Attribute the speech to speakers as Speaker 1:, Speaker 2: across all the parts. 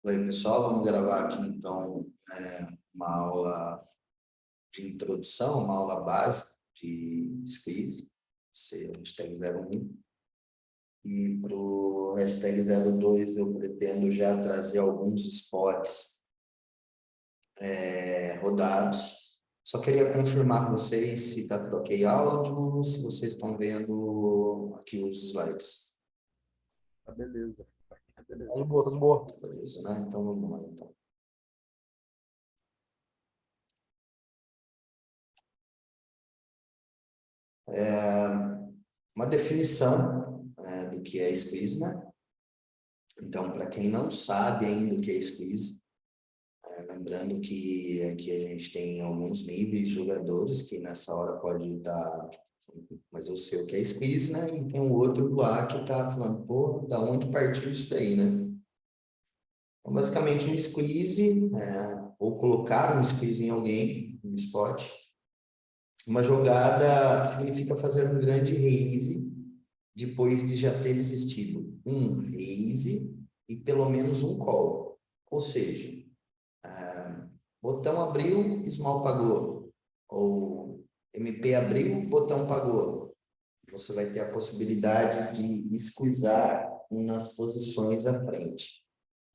Speaker 1: Oi, pessoal, vamos gravar aqui então uma aula de introdução, uma aula básica de squeeze, ser hashtag 01. E para o hashtag 02 eu pretendo já trazer alguns spots rodados. Só queria confirmar com vocês se está tudo ok áudio, se vocês estão vendo aqui os slides.
Speaker 2: Tá beleza. Tá beleza.
Speaker 3: Tudo boa, tudo boa.
Speaker 1: Beleza, né? Então vamos lá, então. Uma definição do que é squeeze, né? Então, para quem não sabe ainda o que é squeeze, lembrando que aqui a gente tem alguns níveis de jogadores que nessa hora pode estar, mas eu sei o que é squeeze, né? E tem um outro lá que está falando, pô, da onde partiu isso daí, né? Então, basicamente, um squeeze, ou colocar um squeeze em alguém, um spot, uma jogada significa fazer um grande raise depois de já ter existido um raise e pelo menos um call. Ou seja, botão abriu, small pagou. Ou MP abriu, botão pagou. Você vai ter a possibilidade de squeezar nas posições à frente.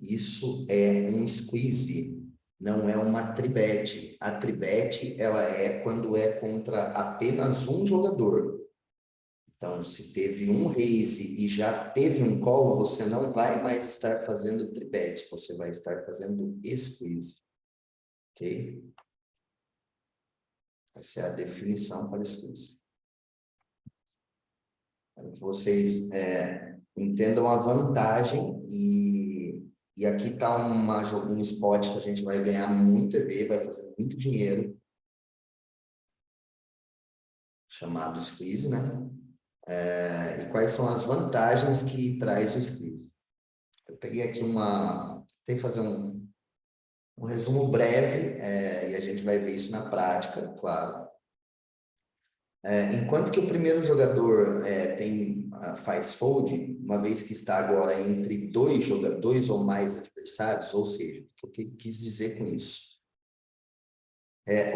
Speaker 1: Isso é um squeeze, não é uma tribet. A tribet, ela é quando é contra apenas um jogador. Então, se teve um raise e já teve um call, você não vai mais estar fazendo tribet, você vai estar fazendo squeeze. Ok? Essa é a definição para squeeze. Para que vocês entendam a vantagem e aqui está um spot que a gente vai ganhar muito EV, vai fazer muito dinheiro, chamado squeeze, né? E quais são as vantagens que traz o squeeze? Eu peguei aqui tem que fazer um resumo breve, e a gente vai ver isso na prática, claro. Enquanto que o primeiro jogador faz fold, uma vez que está agora entre dois ou mais adversários, ou seja, o que eu quis dizer com isso?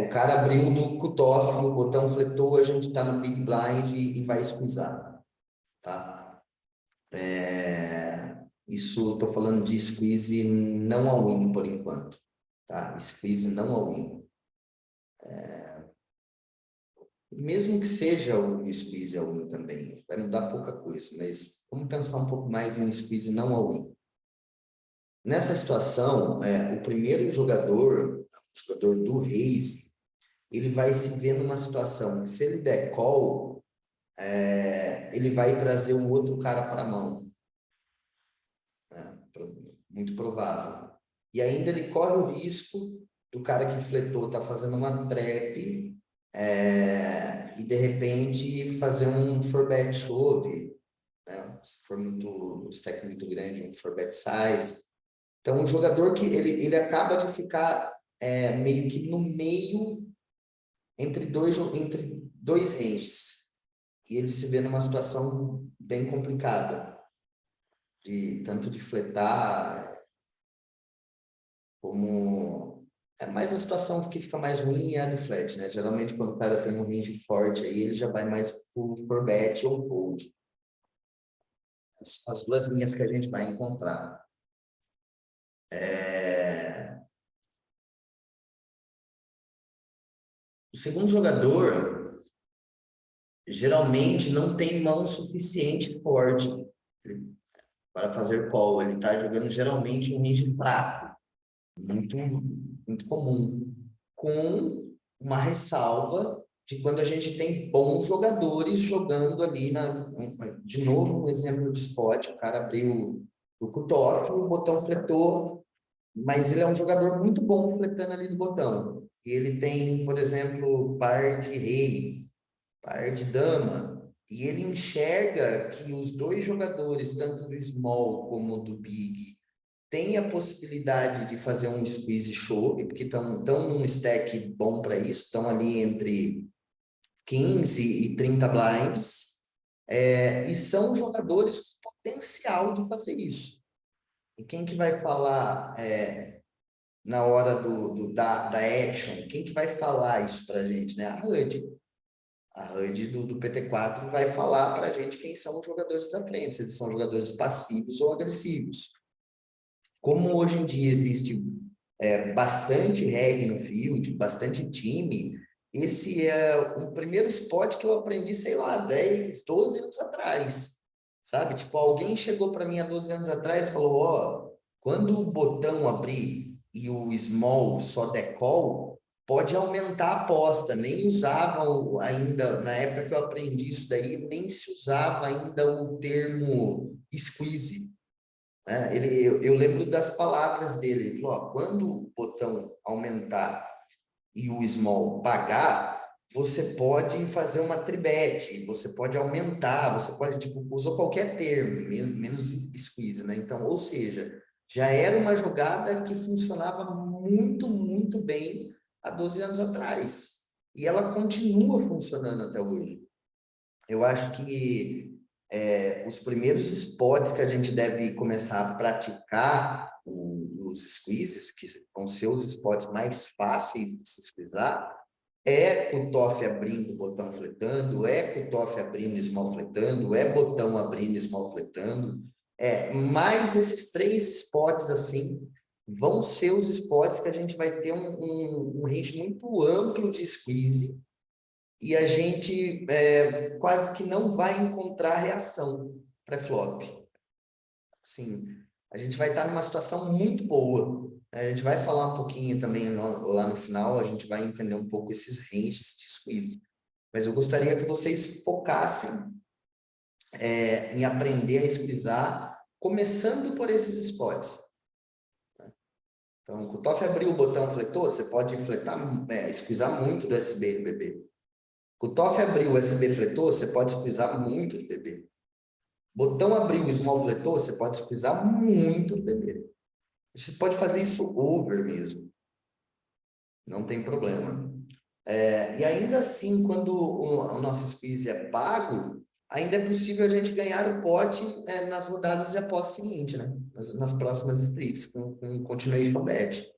Speaker 1: O cara abriu do cutoff, o botão fletou, a gente está no big blind e vai squeezar, tá? Isso, estou falando de squeeze não all-in por enquanto, tá? Squeeze não all-in. Mesmo que seja o squeeze all-in também, vai mudar pouca coisa, mas vamos pensar um pouco mais em squeeze não all-in. Nessa situação, o primeiro jogador, o jogador do raise, ele vai se ver numa situação que se ele der call, ele vai trazer o outro cara para a mão. Muito provável. E ainda ele corre o risco do cara que fletou tá fazendo uma trap e de repente fazer um 4-bet shove, né? Se for um stack muito grande, um 4-bet size. Então, um jogador que ele acaba de ficar meio que no meio entre dois ranges. E ele se vê numa situação bem complicada, tanto de fletar, como... É mais a situação que fica mais ruim é a de flat, né? Geralmente, quando o cara tem um range forte aí, ele já vai mais por bet ou fold. As duas linhas que a gente vai encontrar. O segundo jogador, geralmente, não tem mão suficiente forte para fazer call. Ele está jogando, geralmente, um range fraco. Muito, muito comum. Com uma ressalva de quando a gente tem bons jogadores jogando ali de novo, um exemplo de spot, o cara abriu o cutoff, o botão fletou, mas ele é um jogador muito bom fletando ali no botão. E ele tem, por exemplo, par de rei, par de dama, e ele enxerga que os dois jogadores, tanto do small como do big, tem a possibilidade de fazer um squeeze show, porque estão num stack bom para isso, estão ali entre 15 e 30 blinds, e são jogadores com potencial de fazer isso. E quem que vai falar na hora da action? Quem que vai falar isso para a gente, né? A HUD. A HUD do PT4 vai falar para a gente quem são os jogadores da frente, se eles são jogadores passivos ou agressivos. Como hoje em dia existe bastante reggae no field, bastante time, esse é o primeiro esporte que eu aprendi, sei lá, 10, 12 anos atrás, sabe? Tipo, alguém chegou para mim há 12 anos atrás e falou, ó, quando o botão abrir e o small só der call, pode aumentar a aposta. Nem usavam ainda, na época que eu aprendi isso daí, nem se usava ainda o termo squeeze, né? Eu lembro das palavras dele. Ele falou, ó, quando o botão aumentar e o small pagar, você pode fazer uma tribet, você pode aumentar, você pode, tipo, usou qualquer termo, menos squeeze, né? Então, ou seja, já era uma jogada que funcionava muito, muito bem há 12 anos atrás. E ela continua funcionando até hoje. Eu acho que os primeiros spots que a gente deve começar a praticar, os squeezes, que vão ser os spots mais fáceis de se squeezar, é cutoff abrindo, botão fletando, é cutoff abrindo, small fletando, é botão abrindo, small fletando. Mais esses 3 spots assim vão ser os spots que a gente vai ter um range muito amplo de squeeze e a gente quase que não vai encontrar reação pré-flop. Assim, a gente vai estar numa situação muito boa. A gente vai falar um pouquinho também lá no final, a gente vai entender um pouco esses ranges de squeeze. Mas eu gostaria que vocês focassem em aprender a squeezar, começando por esses spots. Então, o cutoff abriu o botão fletou, você pode fletar, squeezar muito do SB e do BB. Cutoff abriu o SB fletou, você pode squeezar muito do BB. Botão abriu o small fletou, você pode squeezar muito do BB. Você pode fazer isso over mesmo, não tem problema. E ainda assim, quando o nosso squeeze é pago, ainda é possível a gente ganhar o pote nas rodadas de aposta seguinte, né? Nas próximas splits, com continuation bet.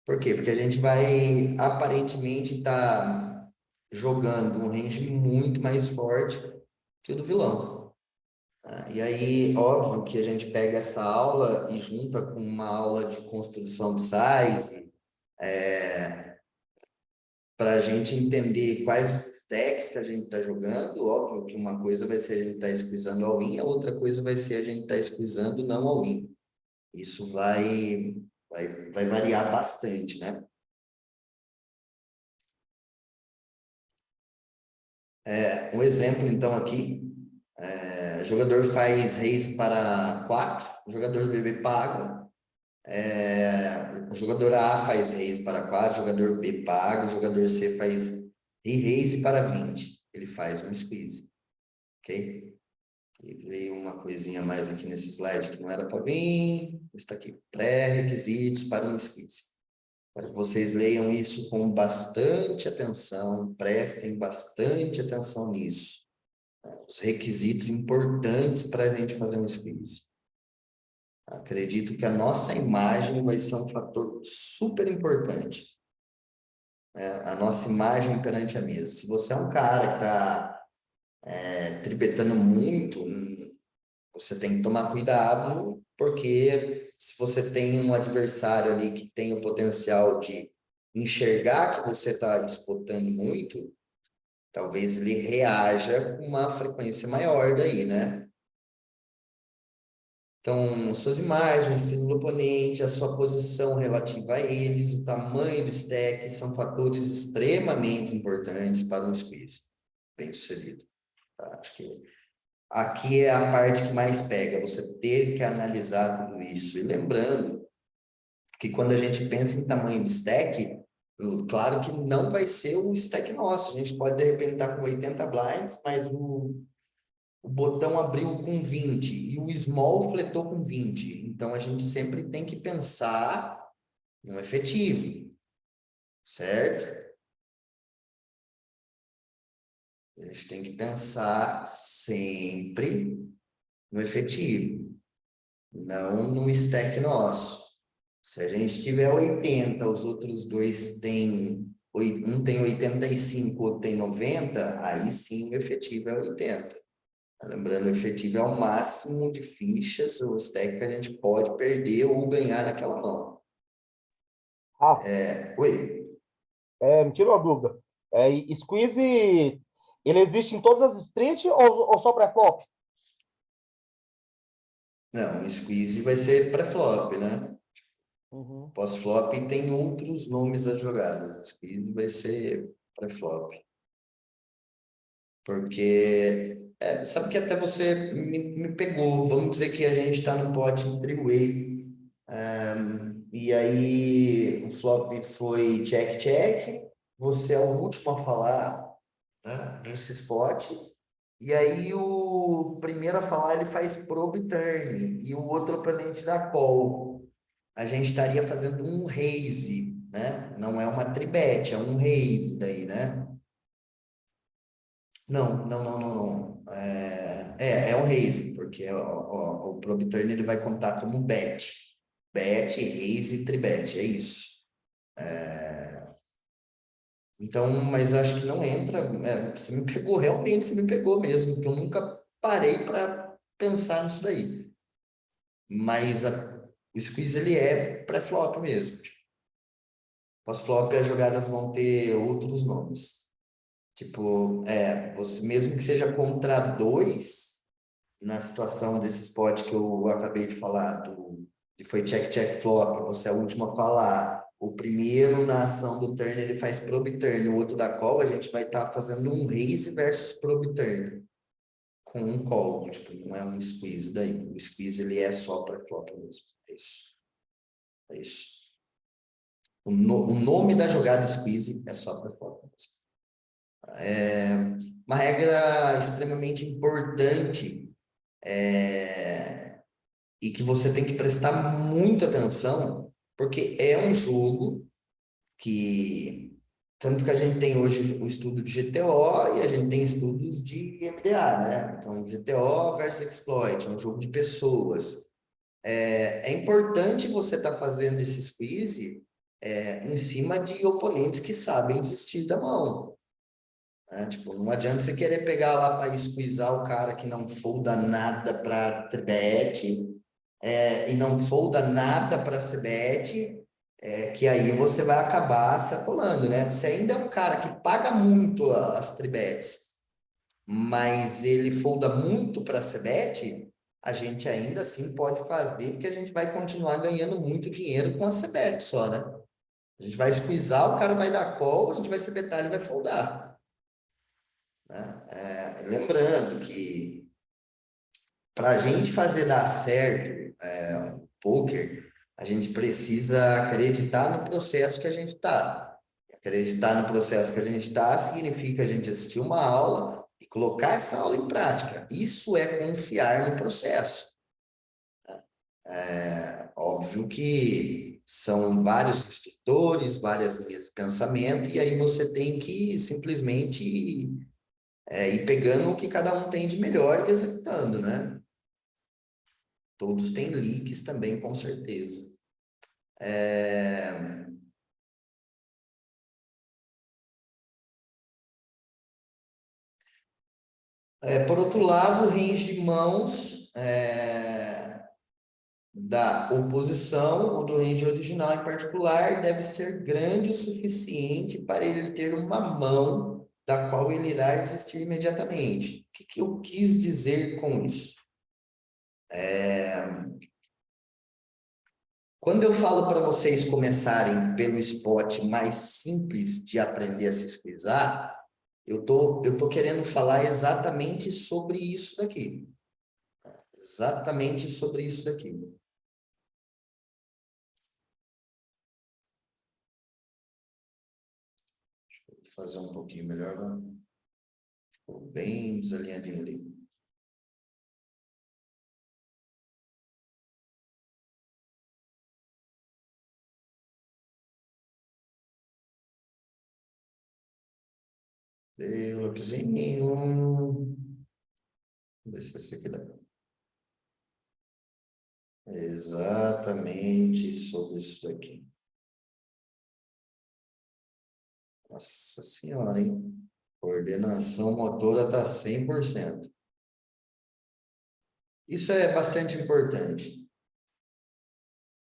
Speaker 1: Por quê? Porque a gente vai aparentemente estar jogando um range muito mais forte que o do vilão. E aí, óbvio que a gente pega essa aula e junta com uma aula de construção de size, para a gente entender quais os stacks que a gente está jogando. Óbvio que uma coisa vai ser a gente estar squeezando all-in, a outra coisa vai ser a gente estar squeezando não all-in. Isso vai variar bastante, né? Um exemplo, então, aqui. O jogador faz raise para 4, o jogador BB paga. O jogador A faz raise para 4, o jogador B paga, o jogador C faz re-raise para 20. Ele faz um squeeze, ok? E veio uma coisinha a mais aqui nesse slide que não era para vir. Está aqui, pré-requisitos para um squeeze. Para que vocês leiam isso com bastante atenção, prestem bastante atenção nisso. Os requisitos importantes para a gente fazer um squeeze. Acredito que a nossa imagem vai ser um fator super importante, né? A nossa imagem perante a mesa. Se você é um cara que está tripetando muito, você tem que tomar cuidado, porque se você tem um adversário ali que tem o potencial de enxergar que você está spotando muito, talvez ele reaja com uma frequência maior daí, né? Então, suas imagens, estilo do oponente, a sua posição relativa a eles, o tamanho do stack, são fatores extremamente importantes para um squeeze bem-sucedido. Tá? Acho que aqui é a parte que mais pega, você ter que analisar tudo isso. E lembrando que quando a gente pensa em tamanho de stack, claro que não vai ser o stack nosso. A gente pode, de repente, estar com 80 blinds, mas o botão abriu com 20 e o small fletou com 20. Então, a gente sempre tem que pensar no efetivo, certo? A gente tem que pensar sempre no efetivo. não no stack nosso. Se a gente tiver 80, os outros dois têm, um tem 85, outro tem 90, aí sim o efetivo é 80. Lembrando, o efetivo é o máximo de fichas ou stack que a gente pode perder ou ganhar naquela mão.
Speaker 3: Ah,
Speaker 1: Oi?
Speaker 3: me tira uma dúvida. Squeeze, ele existe em todas as streets ou só pré-flop?
Speaker 1: Não, o squeeze vai ser pré-flop, né?
Speaker 3: Uhum.
Speaker 1: Pós-flop tem outros nomes das jogadas. O squeeze vai ser pré-flop. Porque, sabe que até você me pegou. Vamos dizer que a gente está no pote em three-way. E aí o flop foi check-check. Você é o último a falar, né, nesse spot. E aí o primeiro a falar ele faz probe turn e o outro oponente dá call. A gente estaria fazendo um raise, né? Não é uma tribet, é um raise daí, né? Não, não, não, não, não. É um raise, porque o probe turn ele vai contar como bet. Bet, raise e tribet, é isso. Então, mas eu acho que não entra. Você me pegou, realmente você me pegou mesmo, porque eu nunca parei para pensar nisso daí. Mas o squeeze ele é pré-flop mesmo. Pós-flop as jogadas vão ter outros nomes. Tipo, você mesmo que seja contra dois, na situação desse spot que eu acabei de falar, que foi check-check flop, você é o último a falar. O primeiro na ação do turn ele faz probe turn, o outro da call, a gente vai estar fazendo um raise versus probe turn com um call, tipo, não é um squeeze daí. O squeeze ele é só para flop mesmo. É isso. É isso. O nome da jogada squeeze é só para flop mesmo. Uma regra extremamente importante e que você tem que prestar muita atenção, porque é um jogo que, tanto que a gente tem hoje o estudo de GTO e a gente tem estudos de MDA, né? Então, GTO versus Exploit, é um jogo de pessoas. É importante você estar fazendo esse squeeze em cima de oponentes que sabem desistir da mão. Né? Tipo, não adianta você querer pegar lá para squeezar o cara que não folda nada para bet, e não folda nada para CBET, que aí você vai acabar se atolando, né? Se ainda é um cara que paga muito as tribets, mas ele folda muito para a CBET, a gente ainda assim pode fazer, porque a gente vai continuar ganhando muito dinheiro com a CBET só, né? A gente vai squeezar, o cara vai dar call, a gente vai CBETar, ele vai foldar, né? Lembrando que para a gente fazer dar certo o poker, a gente precisa acreditar no processo que a gente está. Acreditar no processo que a gente está significa a gente assistir uma aula e colocar essa aula em prática. Isso é confiar no processo. Óbvio que são vários instrutores, várias linhas de pensamento, e aí você tem que simplesmente ir pegando o que cada um tem de melhor e executando, né? Todos têm leaks também, com certeza. É, por outro lado, o range de mãos da oposição ou do range original em particular deve ser grande o suficiente para ele ter uma mão da qual ele irá desistir imediatamente. O que eu quis dizer com isso? Quando eu falo para vocês começarem pelo spot mais simples de aprender a se esquizar, eu tô querendo falar exatamente sobre isso daqui. Exatamente sobre isso daqui. Vou fazer um pouquinho melhor, né? Ficou bem desalinhadinho ali. Dei um lapisinho. Vamos ver se esse aqui dá. Exatamente sobre isso aqui. Nossa senhora, hein? Coordenação motora está 100%. Isso é bastante importante.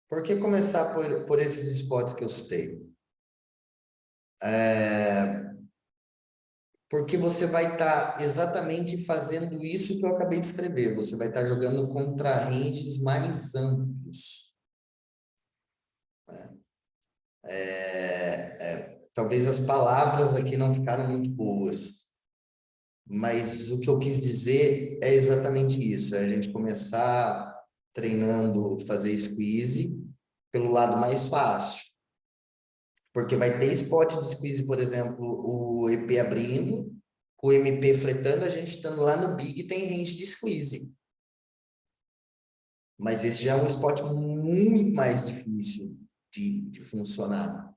Speaker 1: Por que começar por esses spots que eu citei? Porque você vai estar exatamente fazendo isso que eu acabei de escrever. Você vai estar jogando contra ranges mais amplos. Talvez as palavras aqui não ficaram muito boas, mas o que eu quis dizer é exatamente isso. É a gente começar treinando fazer squeeze pelo lado mais fácil. Porque vai ter spot de squeeze, por exemplo, o EP abrindo, o MP fletando, a gente estando lá no big tem range de squeeze. Mas esse já é um spot muito mais difícil de funcionar.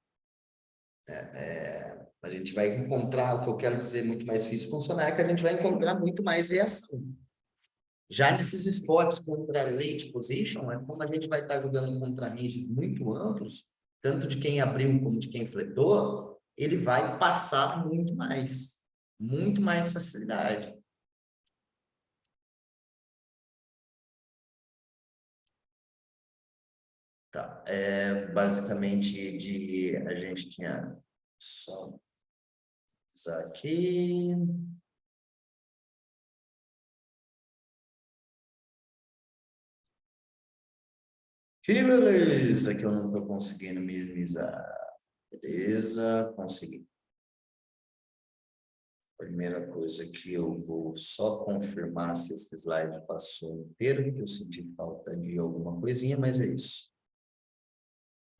Speaker 1: A gente vai encontrar, o que eu quero dizer muito mais difícil de funcionar, é que a gente vai encontrar muito mais reação. Já nesses spots contra late position, é como a gente vai estar jogando contra ranges muito amplos, tanto de quem abriu como de quem fletou, ele vai passar muito mais facilidade. Tá, basicamente a gente tinha só isso aqui. Que beleza que eu não estou conseguindo minimizar. Beleza, consegui. Primeira coisa que eu vou só confirmar se esse slide passou inteiro, que eu senti falta de alguma coisinha, mas é isso.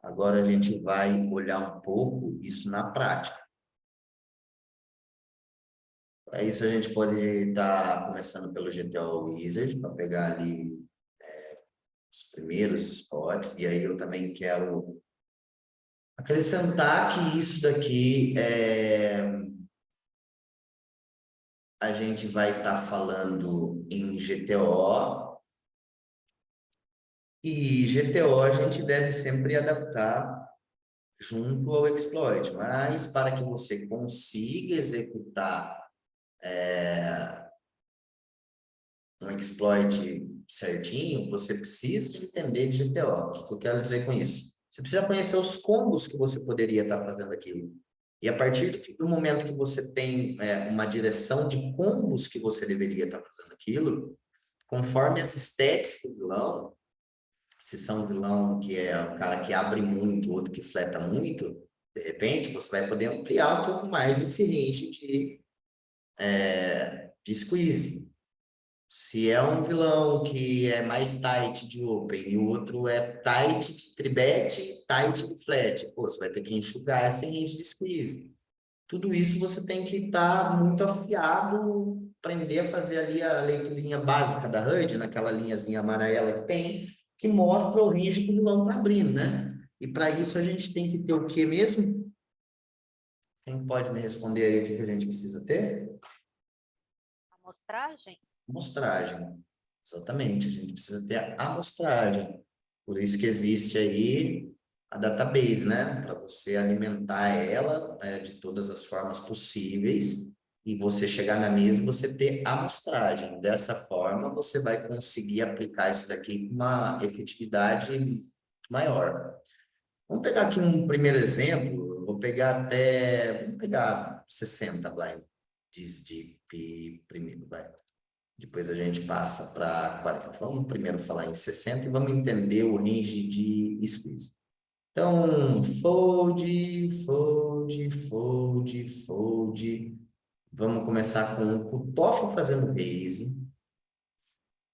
Speaker 1: Agora a gente vai olhar um pouco isso na prática. Para isso a gente pode estar começando pelo GTO Wizard, para pegar ali os primeiros spots, e aí eu também quero acrescentar que isso daqui a gente vai estar falando em GTO, e GTO a gente deve sempre adaptar junto ao exploit, mas para que você consiga executar um exploit certinho, você precisa entender de GTO. O que eu quero dizer com isso? Você precisa conhecer os combos que você poderia estar fazendo aquilo. E a partir do momento que você tem uma direção de combos que você deveria estar fazendo aquilo, conforme as stats do vilão, se são um vilão que é um cara que abre muito, outro que fleta muito, de repente você vai poder ampliar um pouco mais esse range de squeeze. Se é um vilão que é mais tight de open e o outro é tight de tribet e tight de flat, pô, você vai ter que enxugar essa range de squeeze. Tudo isso você tem que estar muito afiado, aprender a fazer ali a leiturinha básica da HUD, naquela linhazinha amarela que tem, que mostra o range que o vilão está abrindo, né? E para isso a gente tem que ter o que mesmo? Quem pode me responder aí o que a gente precisa ter?
Speaker 4: Amostragem?
Speaker 1: Amostragem. Exatamente, a gente precisa ter a amostragem. Por isso que existe aí a database, né? Para você alimentar ela de todas as formas possíveis e você chegar na mesa e você ter a amostragem. Dessa forma, você vai conseguir aplicar isso daqui com uma efetividade maior. Vamos pegar aqui um primeiro exemplo. Eu vou pegar vamos pegar 60 blind de primeiro, vai. Depois a gente passa para 40. Vamos primeiro falar em 60 e vamos entender o range de squeeze. Então, fold, fold, fold, fold. Vamos começar com o cutoff fazendo raise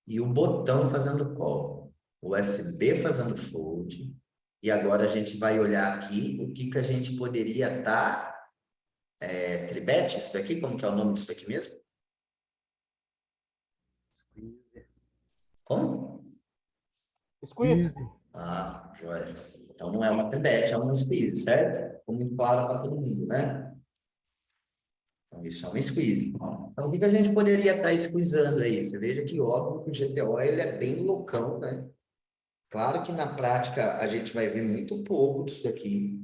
Speaker 1: e o botão fazendo call. O USB fazendo fold. E agora a gente vai olhar aqui o que a gente poderia estar... tribet, isso daqui? Como que é o nome disso aqui mesmo?
Speaker 2: Squeeze.
Speaker 1: Como?
Speaker 3: Squeeze.
Speaker 1: Ah, joia. Então não é uma tribet, é um squeeze, certo? Ficou muito claro para todo mundo, né? Então isso é um squeeze. Então o que a gente poderia estar squeezando aí? Você veja que óbvio que o GTO ele é bem loucão, né? Claro que na prática a gente vai ver muito pouco disso daqui.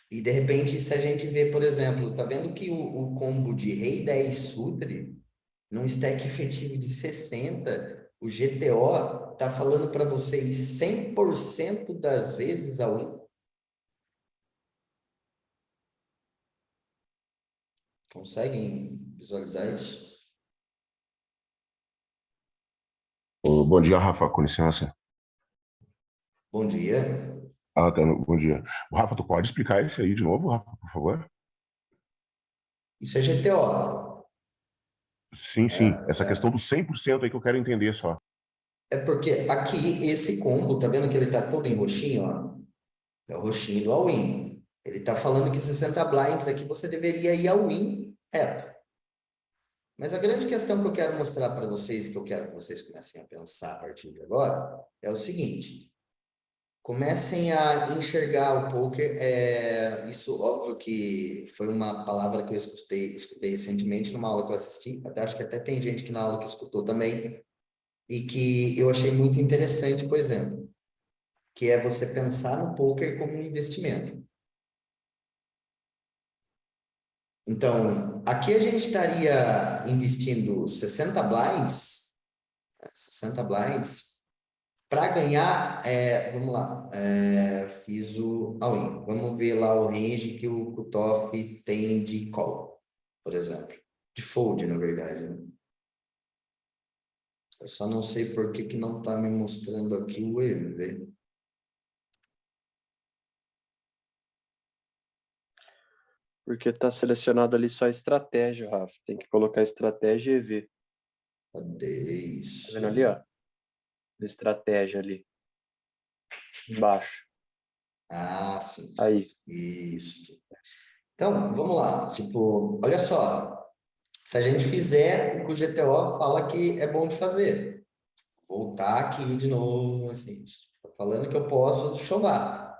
Speaker 1: E de repente, se a gente vê, por exemplo, tá vendo que o combo de Rei 10 Sutre, num stack efetivo de 60, o GTO tá falando para vocês 100% das vezes a win. Conseguem visualizar isso?
Speaker 4: Bom dia, Rafa, com licença.
Speaker 1: Bom dia.
Speaker 4: Ah, tá, bom dia. Rafa, tu pode explicar isso aí de novo, Rafa, por favor?
Speaker 1: Isso é GTO.
Speaker 4: Sim, sim. Essa
Speaker 1: É,
Speaker 4: questão do 100% aí que eu quero entender só.
Speaker 1: é porque aqui, esse combo, tá vendo que ele tá todo em roxinho, ó? É o roxinho do all-in. Ele tá falando que 60 blinds aqui você deveria ir all-in reto. Mas a grande questão que eu quero mostrar para vocês, que eu quero que vocês comecem a pensar a partir de agora, é o seguinte. Comecem a enxergar o poker. Isso, óbvio que foi uma palavra que eu escutei recentemente numa aula que eu assisti. Acho que até tem gente que na aula que escutou também. E que eu achei muito interessante, por exemplo, que é você pensar no poker como um investimento. Então, aqui a gente estaria investindo 60 blinds, 60 blinds, para ganhar, vamos lá, fiz o all-in. Vamos ver lá o range que o cutoff tem de call, por exemplo. De fold, na verdade, né? Eu só não sei por que não está me mostrando aqui o EV.
Speaker 2: Porque tá selecionado ali só estratégia, Rafa. Tem que colocar estratégia e EV.
Speaker 1: Cadê
Speaker 2: Tá
Speaker 1: isso?
Speaker 2: vendo ali, ó? Estratégia ali. Embaixo.
Speaker 1: Ah, sim,
Speaker 2: Aí.
Speaker 1: isso. Então, vamos lá. Tipo, olha só. Se a gente fizer o que o GTO fala que é bom de fazer. Voltar aqui de novo, assim. Tô falando que eu posso chovar.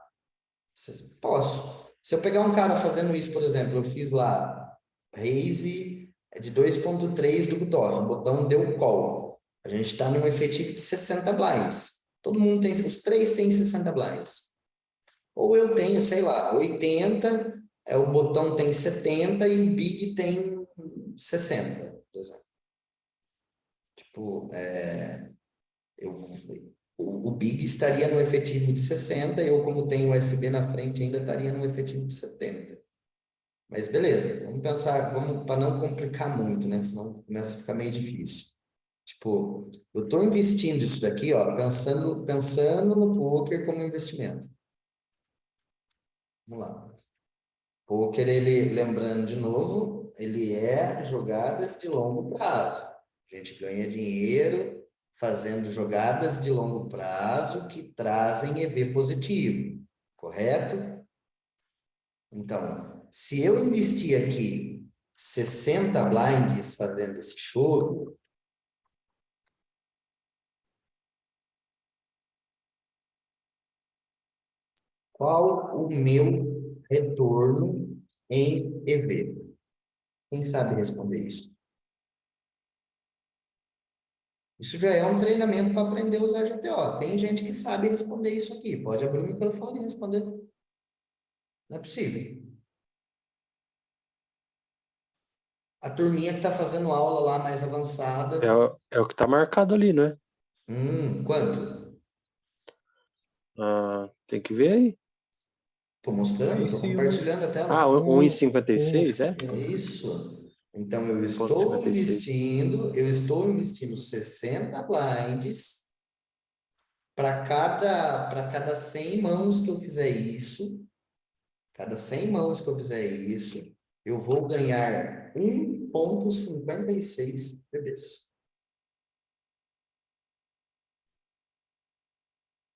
Speaker 1: Posso. Se eu pegar um cara fazendo isso, por exemplo, eu fiz lá raise de 2.3 do cutoff, o botão deu call. A gente está num efetivo de 60 blinds. Todo mundo tem, os três têm 60 blinds. Ou eu tenho, sei lá, 80, o botão tem 70 e o big tem 60, por exemplo. Tipo, eu, o big estaria no efetivo de 60, eu, como tenho o USB na frente, ainda estaria no efetivo de 70. Mas beleza, vamos pensar, vamos para não complicar muito, né? Senão começa a ficar meio difícil. Tipo, eu estou investindo isso daqui, ó, pensando no poker como investimento. Vamos lá. Poker, ele, lembrando de novo, ele é jogadas de longo prazo. A gente ganha dinheiro fazendo jogadas de longo prazo que trazem EV positivo, correto? Então, se eu investir aqui 60 blinds fazendo esse jogo, qual o meu retorno em EV? Quem sabe responder isso? Isso já é um treinamento para aprender a usar GTO. Tem gente que sabe responder isso aqui. Pode abrir o microfone e responder. Não é possível. A turminha que está fazendo aula lá mais avançada.
Speaker 2: É o que tá marcado ali, né?
Speaker 1: Quanto?
Speaker 2: Ah, tem que ver aí.
Speaker 1: Estou mostrando, estou compartilhando a
Speaker 2: Ah,
Speaker 1: tela.
Speaker 2: 1,56, é?
Speaker 1: É isso. Então, eu estou
Speaker 2: 1,56.
Speaker 1: investindo 60 blinds para cada 100 mãos que eu fizer isso, cada 100 mãos que eu fizer isso, eu vou ganhar 1,56 bebês.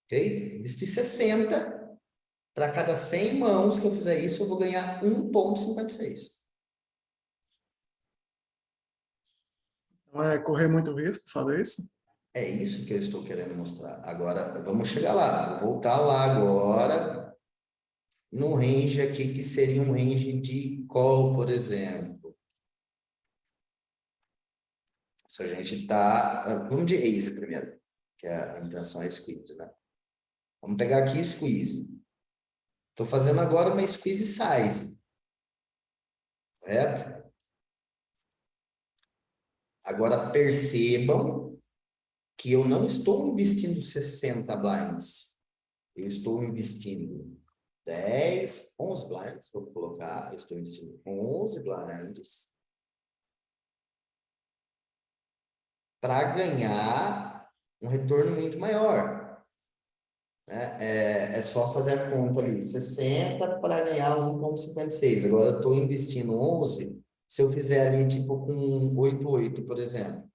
Speaker 1: Ok? Investi 60, para cada 100 mãos que eu fizer isso, eu vou ganhar 1,56.
Speaker 5: Não é correr muito risco fazer isso?
Speaker 1: É isso que eu estou querendo mostrar. Agora, vamos chegar lá. Vou voltar lá agora, no range aqui, que seria um range de call, por exemplo. Se a gente está... Vamos de raise primeiro. que a intenção é squeeze, né? Vamos pegar aqui squeeze. Estou fazendo agora uma squeeze size, correto? Agora percebam que eu não estou investindo 60 blinds. Eu estou investindo 10, 11 blinds, vou colocar, eu estou investindo 11 blinds para ganhar um retorno muito maior, né? É só fazer a conta ali, 60 para ganhar 1,56. Agora eu estou investindo 11, se eu fizer ali tipo com 88, por exemplo,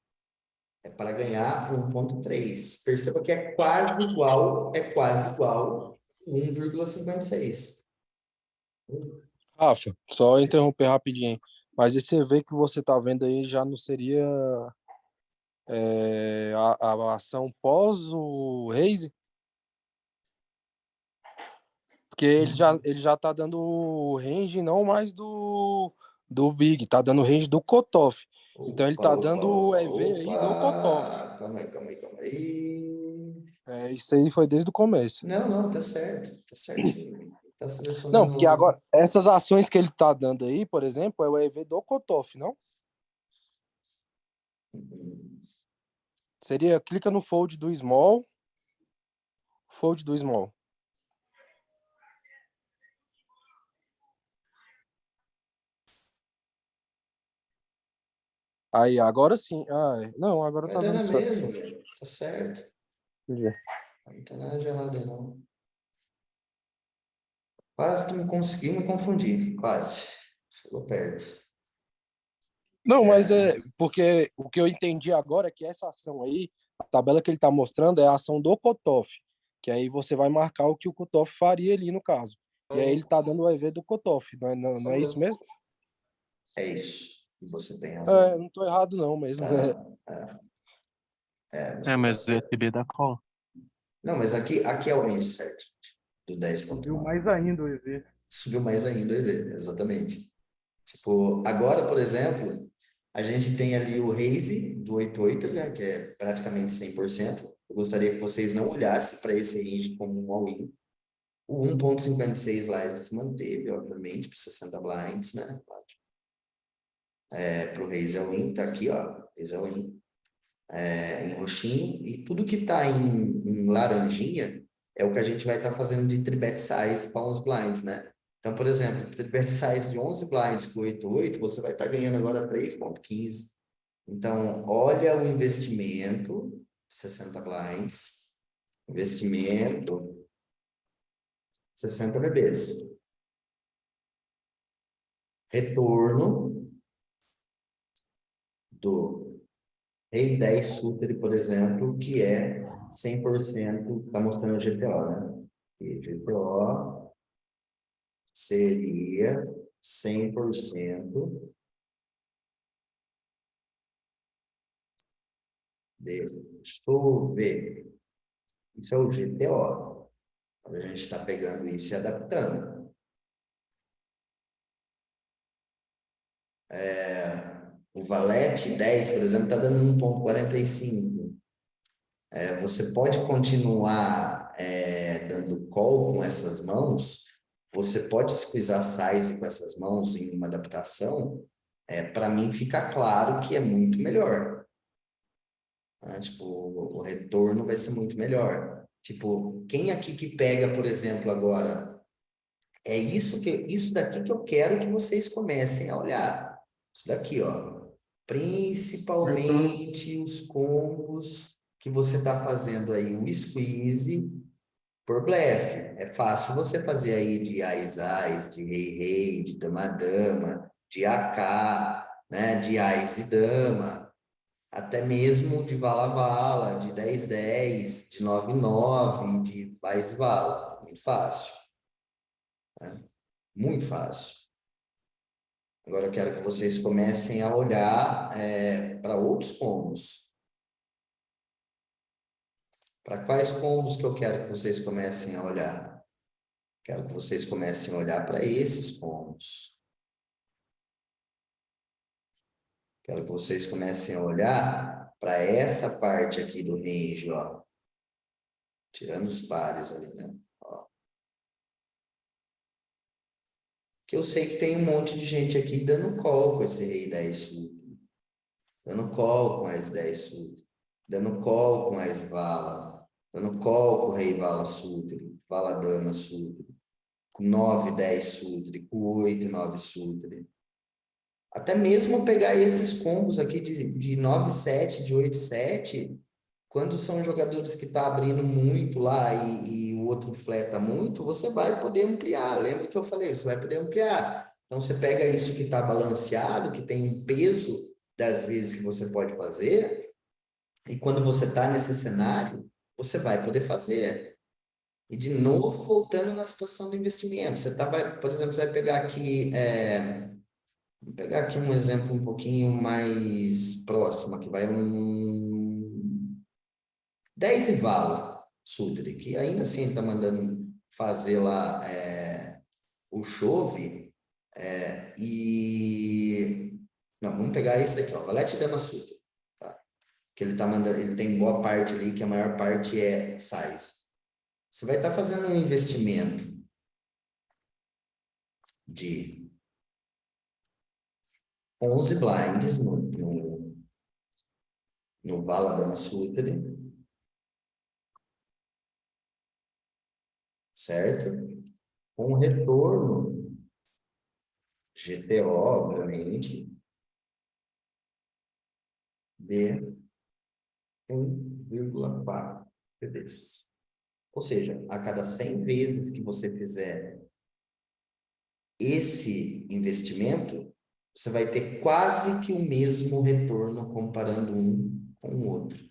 Speaker 1: é para ganhar 1,3. Perceba que é quase igual 1,56.
Speaker 6: Rafa, só interromper rapidinho. Mas esse EV que você tá vendo aí já não seria a ação pós o raise? Porque ele já tá dando o range não mais do Big, tá dando o range do cutoff. Então ele tá dando o EV aí do cutoff.
Speaker 1: Calma aí.
Speaker 6: Isso aí foi desde o começo.
Speaker 1: Não, tá certo, tá certinho. Tá
Speaker 6: Não, porque
Speaker 1: selecionando.
Speaker 6: agora, essas ações que ele tá dando aí, por exemplo, é o EV do cutoff, não? Seria, clica no fold do small. Aí, agora sim. Não, agora
Speaker 1: Vai
Speaker 6: tá
Speaker 1: dar
Speaker 6: dando
Speaker 1: na
Speaker 6: certo.
Speaker 1: mesma, velho. Tá certo.
Speaker 6: Entendi.
Speaker 1: Não tem nada de errado aí, não. Quase que me consegui me confundir. Quase. Chegou perto.
Speaker 6: Não, mas porque o que eu entendi agora é que essa ação aí, a tabela que ele tá mostrando é a ação do cutoff, que aí você vai marcar o que o cutoff faria ali no caso. E aí ele tá dando o EV do cutoff, não é isso mesmo?
Speaker 1: É isso. E você tem razão.
Speaker 6: Não tô errado não mesmo.
Speaker 1: Você tá
Speaker 7: Mas o
Speaker 1: certo.
Speaker 7: ETB dá call.
Speaker 1: Não, mas aqui é o range certo. Do
Speaker 5: Subiu
Speaker 1: 10,9.
Speaker 5: mais ainda o EV.
Speaker 1: Subiu mais ainda o EV, exatamente. Tipo, agora, por exemplo, a gente tem ali o raise do 88, né, que é praticamente 100%. Eu gostaria que vocês não olhassem para esse range como um all-in. O 1,56 lá se manteve, obviamente, para 60 blinds, né? Para o raise all-in, tá aqui, ó, raise all-in, em roxinho. E tudo que está em laranjinha é o que a gente vai estar fazendo de tribet size para os blinds, né? Então, por exemplo, tribet size de 11 blinds com 88, você vai estar ganhando agora 3,15. Então, olha o investimento, 60 blinds, investimento, 60 bebês. Retorno do Rei 10 Super, por exemplo, que é 100%, está mostrando o GTO, né? E GTO seria 100%. Deixa eu ver. Isso é o GTO. A gente está pegando isso e adaptando. O Valete 10, por exemplo, está dando 1,45. Você pode continuar dando call com essas mãos, você pode squeezar size com essas mãos em uma adaptação, para mim fica claro que é muito melhor. Né? Tipo, o retorno vai ser muito melhor. Tipo, quem aqui que pega, por exemplo, agora, isso daqui que eu quero que vocês comecem a olhar. Isso daqui, ó. Principalmente os combos que você está fazendo aí, o squeeze por blefe. É fácil você fazer aí de ais, de rei, de dama-dama, de AK, né, de ais e dama, até mesmo de vala-vala, de 10-10, de 9-9, de vais e vala. Muito fácil. Né? Muito fácil. Agora eu quero que vocês comecem a olhar para outros combos. Para quais combos que eu quero que vocês comecem a olhar? Quero que vocês comecem a olhar para esses combos. Quero que vocês comecem a olhar para essa parte aqui do range, ó. tirando os pares ali, né? Ó. Que eu sei que tem um monte de gente aqui dando call com esse rei 10 sutra, dando call com as 10 sutra, dando call com as vala, dando call com o rei vala sutra, vala dama sutra, com 9, 10 sutra, com 8, 9 sutra. Até mesmo pegar esses combos aqui de 9, 7, de 8, 7, quando são jogadores que tá abrindo muito lá e o outro fleta muito, você vai poder ampliar. Lembra que eu falei? Você vai poder ampliar. Então, você pega isso que está balanceado, que tem um peso das vezes que você pode fazer, e quando você está nesse cenário, você vai poder fazer. E, de novo, voltando na situação do investimento. Você por exemplo, você vai pegar aqui... Vou pegar aqui um exemplo um pouquinho mais próximo, que vai 10 e vala Sutri, que ainda assim está mandando fazer lá o chove, não, vamos pegar esse aqui, ó, Valete Dama Sutra, tá? Que ele tá mandando, ele tem boa parte ali, que a maior parte é size. Você vai estar fazendo um investimento de 11 blinds no Vala Dama Sutra, certo? Com retorno GTO, obviamente, de 1,4 PBs. Ou seja, a cada 100 vezes que você fizer esse investimento, você vai ter quase que o mesmo retorno comparando um com o outro.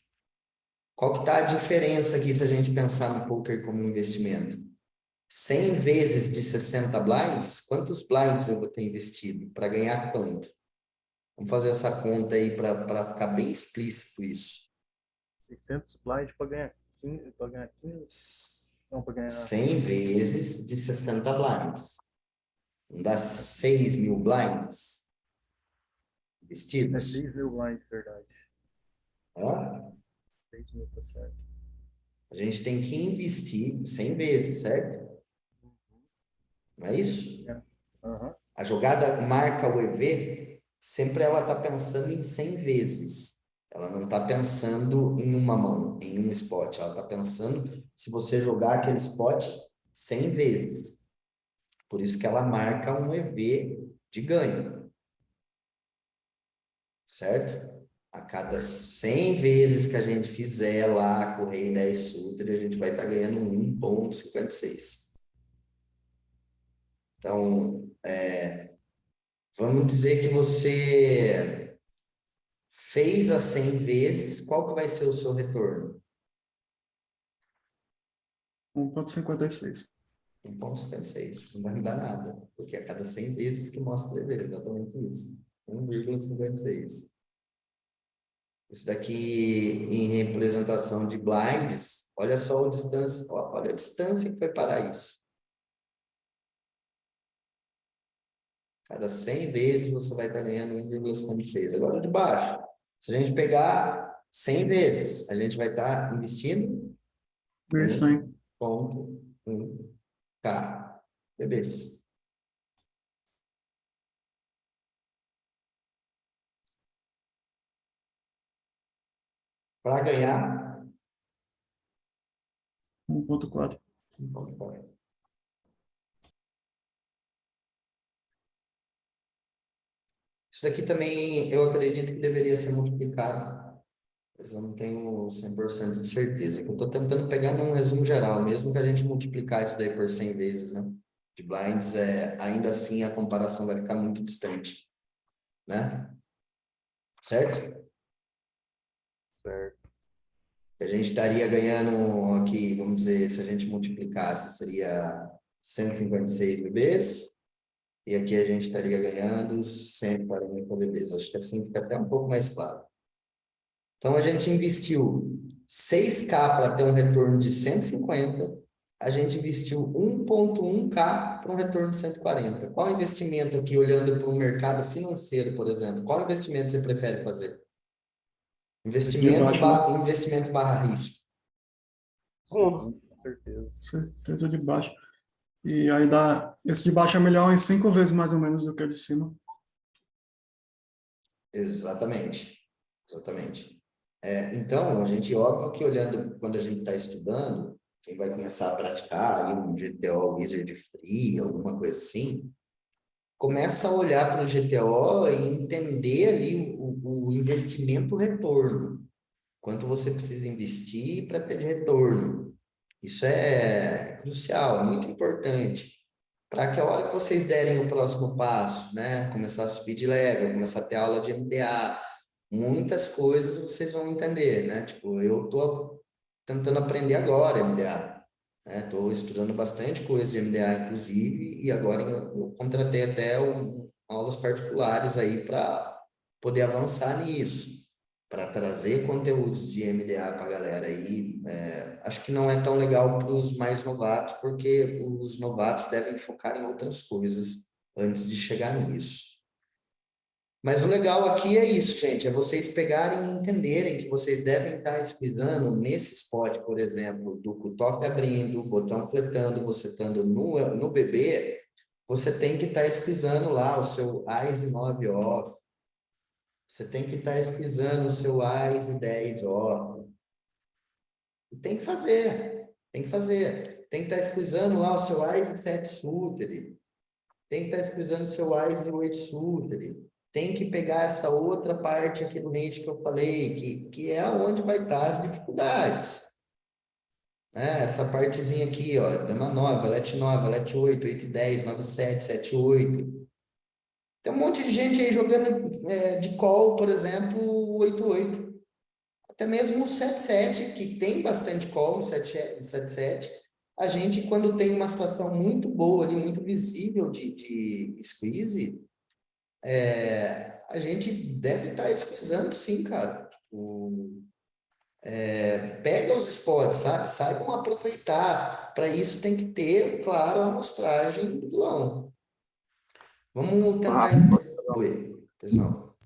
Speaker 1: Qual que está a diferença aqui se a gente pensar no poker como investimento? 100 vezes de 60 blinds, quantos blinds eu vou ter investido? Para ganhar quanto? Vamos fazer essa conta aí para ficar bem explícito isso.
Speaker 3: 600 blind para ganhar 15, para ganhar 15? Não, para ganhar
Speaker 1: 100 vezes de 60 blinds. Não dá 6 mil blinds investidos?
Speaker 3: 6 mil blind, verdade.
Speaker 1: Hã?
Speaker 3: 6 mil, tá certo.
Speaker 1: A gente tem que investir 100 vezes, certo? Não é isso?
Speaker 3: Uhum.
Speaker 1: A jogada marca o EV, sempre ela está pensando em 100 vezes. Ela não está pensando em uma mão, em um spot. Ela está pensando se você jogar aquele spot 100 vezes. Por isso que ela marca um EV de ganho. Certo? A cada 100 vezes que a gente fizer lá com o Rei 10 Sutra, a gente vai estar ganhando 1,56. Então, vamos dizer que você fez a 100 vezes, qual que vai ser o seu retorno?
Speaker 5: 1,56.
Speaker 1: 1,56. Não vai mudar nada, porque a cada 100 vezes que mostra o dever, exatamente isso. 1,56. Isso daqui em representação de blinds, olha só a distância, olha a distância que foi parar isso. Cada 100 vezes você vai estar ganhando 1,56. Agora de baixo, se a gente pegar 100 vezes, a gente vai estar investindo 1,1 K bebês. Para ganhar
Speaker 5: 1,4.
Speaker 1: 1,4. Isso daqui também eu acredito que deveria ser multiplicado, mas eu não tenho 100% de certeza. Eu estou tentando pegar num resumo geral, mesmo que a gente multiplicar isso daí por 100 vezes, né? De blinds, ainda assim a comparação vai ficar muito distante, né? Certo?
Speaker 3: Certo.
Speaker 1: A gente estaria ganhando aqui, vamos dizer, se a gente multiplicasse, seria 156 bebês. E aqui a gente estaria ganhando 140 bebês. Acho que assim fica até um pouco mais claro. Então, a gente investiu 6K para ter um retorno de 150. A gente investiu 1,1K para um retorno de 140. Qual investimento aqui, olhando para o mercado financeiro, por exemplo? Qual investimento você prefere fazer? Investimento barra risco.
Speaker 3: Segundo.
Speaker 2: certeza.
Speaker 5: Certeza de baixo. E aí dá. Esse de baixo é melhor em 5 vezes mais ou menos do que o de cima.
Speaker 1: Exatamente, exatamente. Então, a gente, óbvio que olhando, quando a gente está estudando, quem vai começar a praticar aí um GTO Wizard Free, alguma coisa assim, começa a olhar para o GTO e entender ali o investimento-retorno. Quanto você precisa investir para ter retorno. Isso é crucial, muito importante. Para que a hora que vocês derem o próximo passo, né? Começar a subir de level, começar a ter aula de MDA, muitas coisas vocês vão entender, né? Tipo, eu estou tentando aprender agora MDA, né? Estou estudando bastante coisa de MDA, inclusive, e agora eu contratei até aulas particulares aí para poder avançar nisso, para trazer conteúdos de MDA para a galera aí. Acho que não é tão legal para os mais novatos, porque os novatos devem focar em outras coisas antes de chegar nisso. Mas o legal aqui é isso, gente, é vocês pegarem e entenderem que vocês devem estar esquisando nesse spot, por exemplo, do cutoff abrindo, botão fletando, você estando no BB, você tem que estar esquisando lá o seu ICE 9 off, você tem que estar esquisando o seu ICE 10 off. E tem que fazer, tem que fazer. Tem que estar esquisando lá o seu ICE 7 suited, tem que estar esquisando o seu ICE 8 suited. Tem que pegar essa outra parte aqui do range que eu falei, que é onde vai estar as dificuldades. Essa partezinha aqui, ó, dama 9, valete 9, valete 8, 8 e 10, 9 7, 7 8. Tem um monte de gente aí jogando de call, por exemplo, 8 8. Até mesmo o 7 7, que tem bastante call, 7 7. A gente, quando tem uma situação muito boa ali, muito visível de squeeze, a gente deve estar squeezando sim, cara. Tipo, pega os spots, sabe? Saibam aproveitar. Para isso tem que ter, claro, a amostragem do vilão. Vamos tentar entender. Oi, pessoal.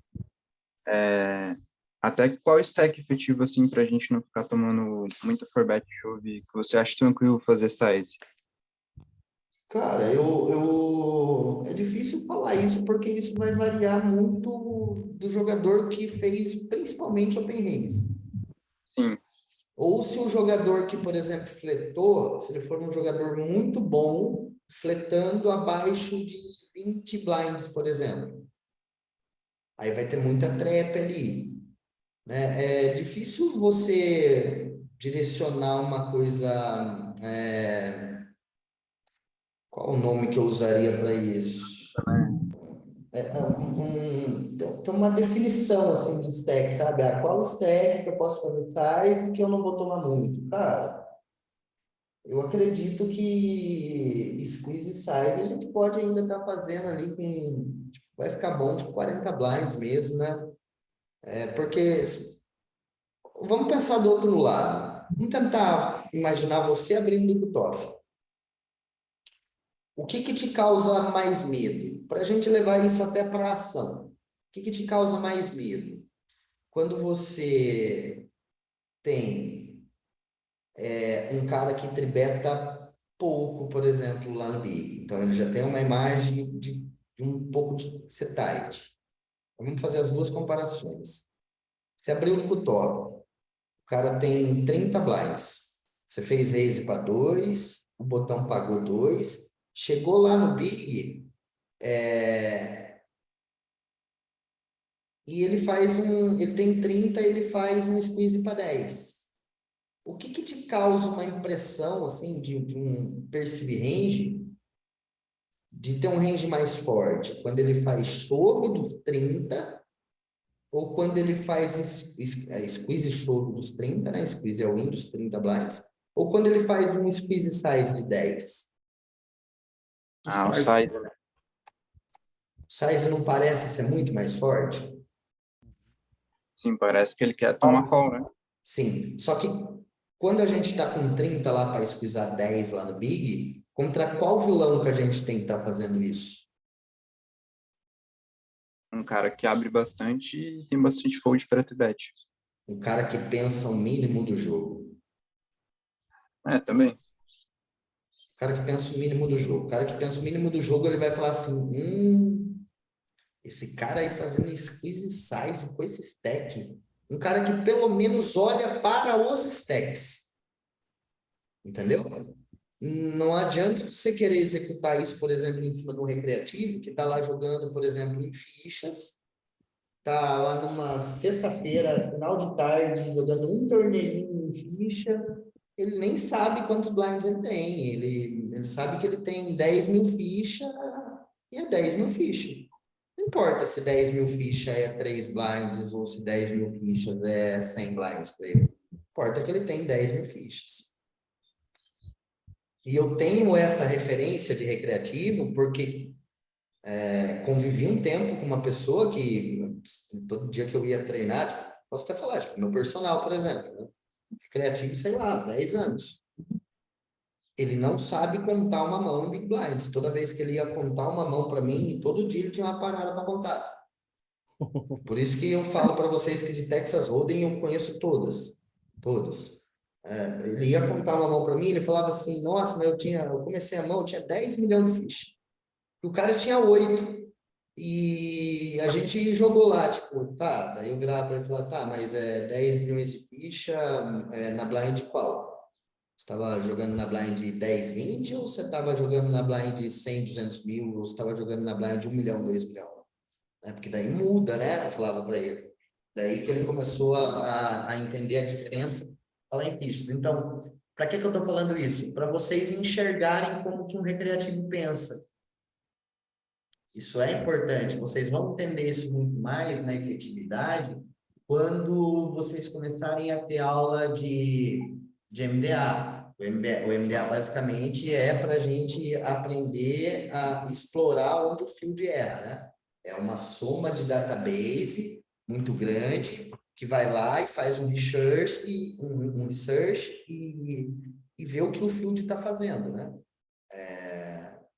Speaker 7: Até qual stack efetivo, assim, pra gente não ficar tomando muito forbet chove, que você acha tranquilo fazer size?
Speaker 1: Cara, é difícil falar isso porque isso vai variar muito do jogador que fez principalmente Open Race.
Speaker 7: Sim.
Speaker 1: Ou se o jogador que, por exemplo, fletou, se ele for um jogador muito bom, fletando abaixo de 20 blinds, por exemplo. Aí vai ter muita trap ali, né? É difícil você direcionar uma coisa... qual o nome que eu usaria para isso? Tem uma definição assim de stack, sabe? Qual stack que eu posso fazer size que eu não vou tomar muito? Cara, eu acredito que squeeze e side a gente pode ainda estar fazendo ali com... Tipo, vai ficar bom de 40 blinds mesmo, né? Porque... Vamos pensar do outro lado. Vamos tentar imaginar você abrindo o cutoff. O que te causa mais medo? Para a gente levar isso até para a ação. O que te causa mais medo? Quando você tem um cara que tribeta pouco, por exemplo, lá no Big. Então, ele já tem uma imagem de um pouco de setite. Vamos fazer as duas comparações. Você abriu o cutoff. O cara tem 30 blinds. Você fez raise para 2, o botão pagou 2. Chegou lá no Big, e ele tem 30, ele faz um squeeze para 10. O que te causa uma impressão, assim, de um perceive range, de ter um range mais forte? Quando ele faz chove dos 30, ou quando ele faz squeeze chove dos 30, né? Squeeze é o win dos 30 blinds, ou quando ele faz um squeeze size de 10?
Speaker 7: O size, né?
Speaker 1: Size não parece ser muito mais forte?
Speaker 7: Sim, parece que ele quer tomar call, né?
Speaker 1: Sim, só que quando a gente está com 30 lá para squeezar 10 lá no Big, contra qual vilão que a gente tem que estar fazendo isso?
Speaker 7: Um cara que abre bastante e tem bastante fold para bet.
Speaker 1: Um cara que pensa o mínimo do jogo.
Speaker 7: Também.
Speaker 1: cara que pensa o mínimo do jogo. O cara que pensa o mínimo do jogo, ele vai falar assim, esse cara aí fazendo squeeze size com esse stack. Um cara que pelo menos olha para os stacks. Entendeu? Não adianta você querer executar isso, por exemplo, em cima de um recreativo, que está lá jogando, por exemplo, em fichas, tá lá numa sexta-feira, final de tarde, jogando um torneinho em ficha, ele nem sabe quantos blinds ele tem, ele sabe que ele tem 10 mil fichas e é 10 mil fichas. Não importa se 10 mil fichas é 3 blinds ou se 10 mil fichas é 100 blinds para ele. Importa que ele tem 10 mil fichas. E eu tenho essa referência de recreativo porque convivi um tempo com uma pessoa que todo dia que eu ia treinar, tipo, posso até falar, tipo, meu personal, por exemplo, né? Recreativo, sei lá, 10 anos. Ele não sabe contar uma mão em Big Blinds. Toda vez que ele ia contar uma mão para mim, todo dia ele tinha uma parada para contar. Por isso que eu falo para vocês que de Texas Hold'em eu conheço todas. Todas. Ele ia contar uma mão para mim, ele falava assim, nossa, mas eu comecei a mão, eu tinha 10 milhões de fichas. E o cara tinha 8. E a gente jogou lá, tipo, tá, daí eu virava para ele e falava, tá, mas 10 milhões de ficha na blind qual? Você estava jogando na blind 10, 20 ou você estava jogando na blind 100, 200 mil ou você estava jogando na blind 1 milhão, 2 milhões? Porque daí muda, né? Eu falava para ele. Daí que ele começou a entender a diferença, falar em fichas. Então, para que eu estou falando isso? Para vocês enxergarem como que um recreativo pensa. Isso é importante. Vocês vão entender isso muito mais na efetividade quando vocês começarem a ter aula de MDA. O MDA basicamente é para a gente aprender a explorar onde o field erra, né? É uma soma de database muito grande que vai lá e faz um research e vê o que o field está fazendo, né?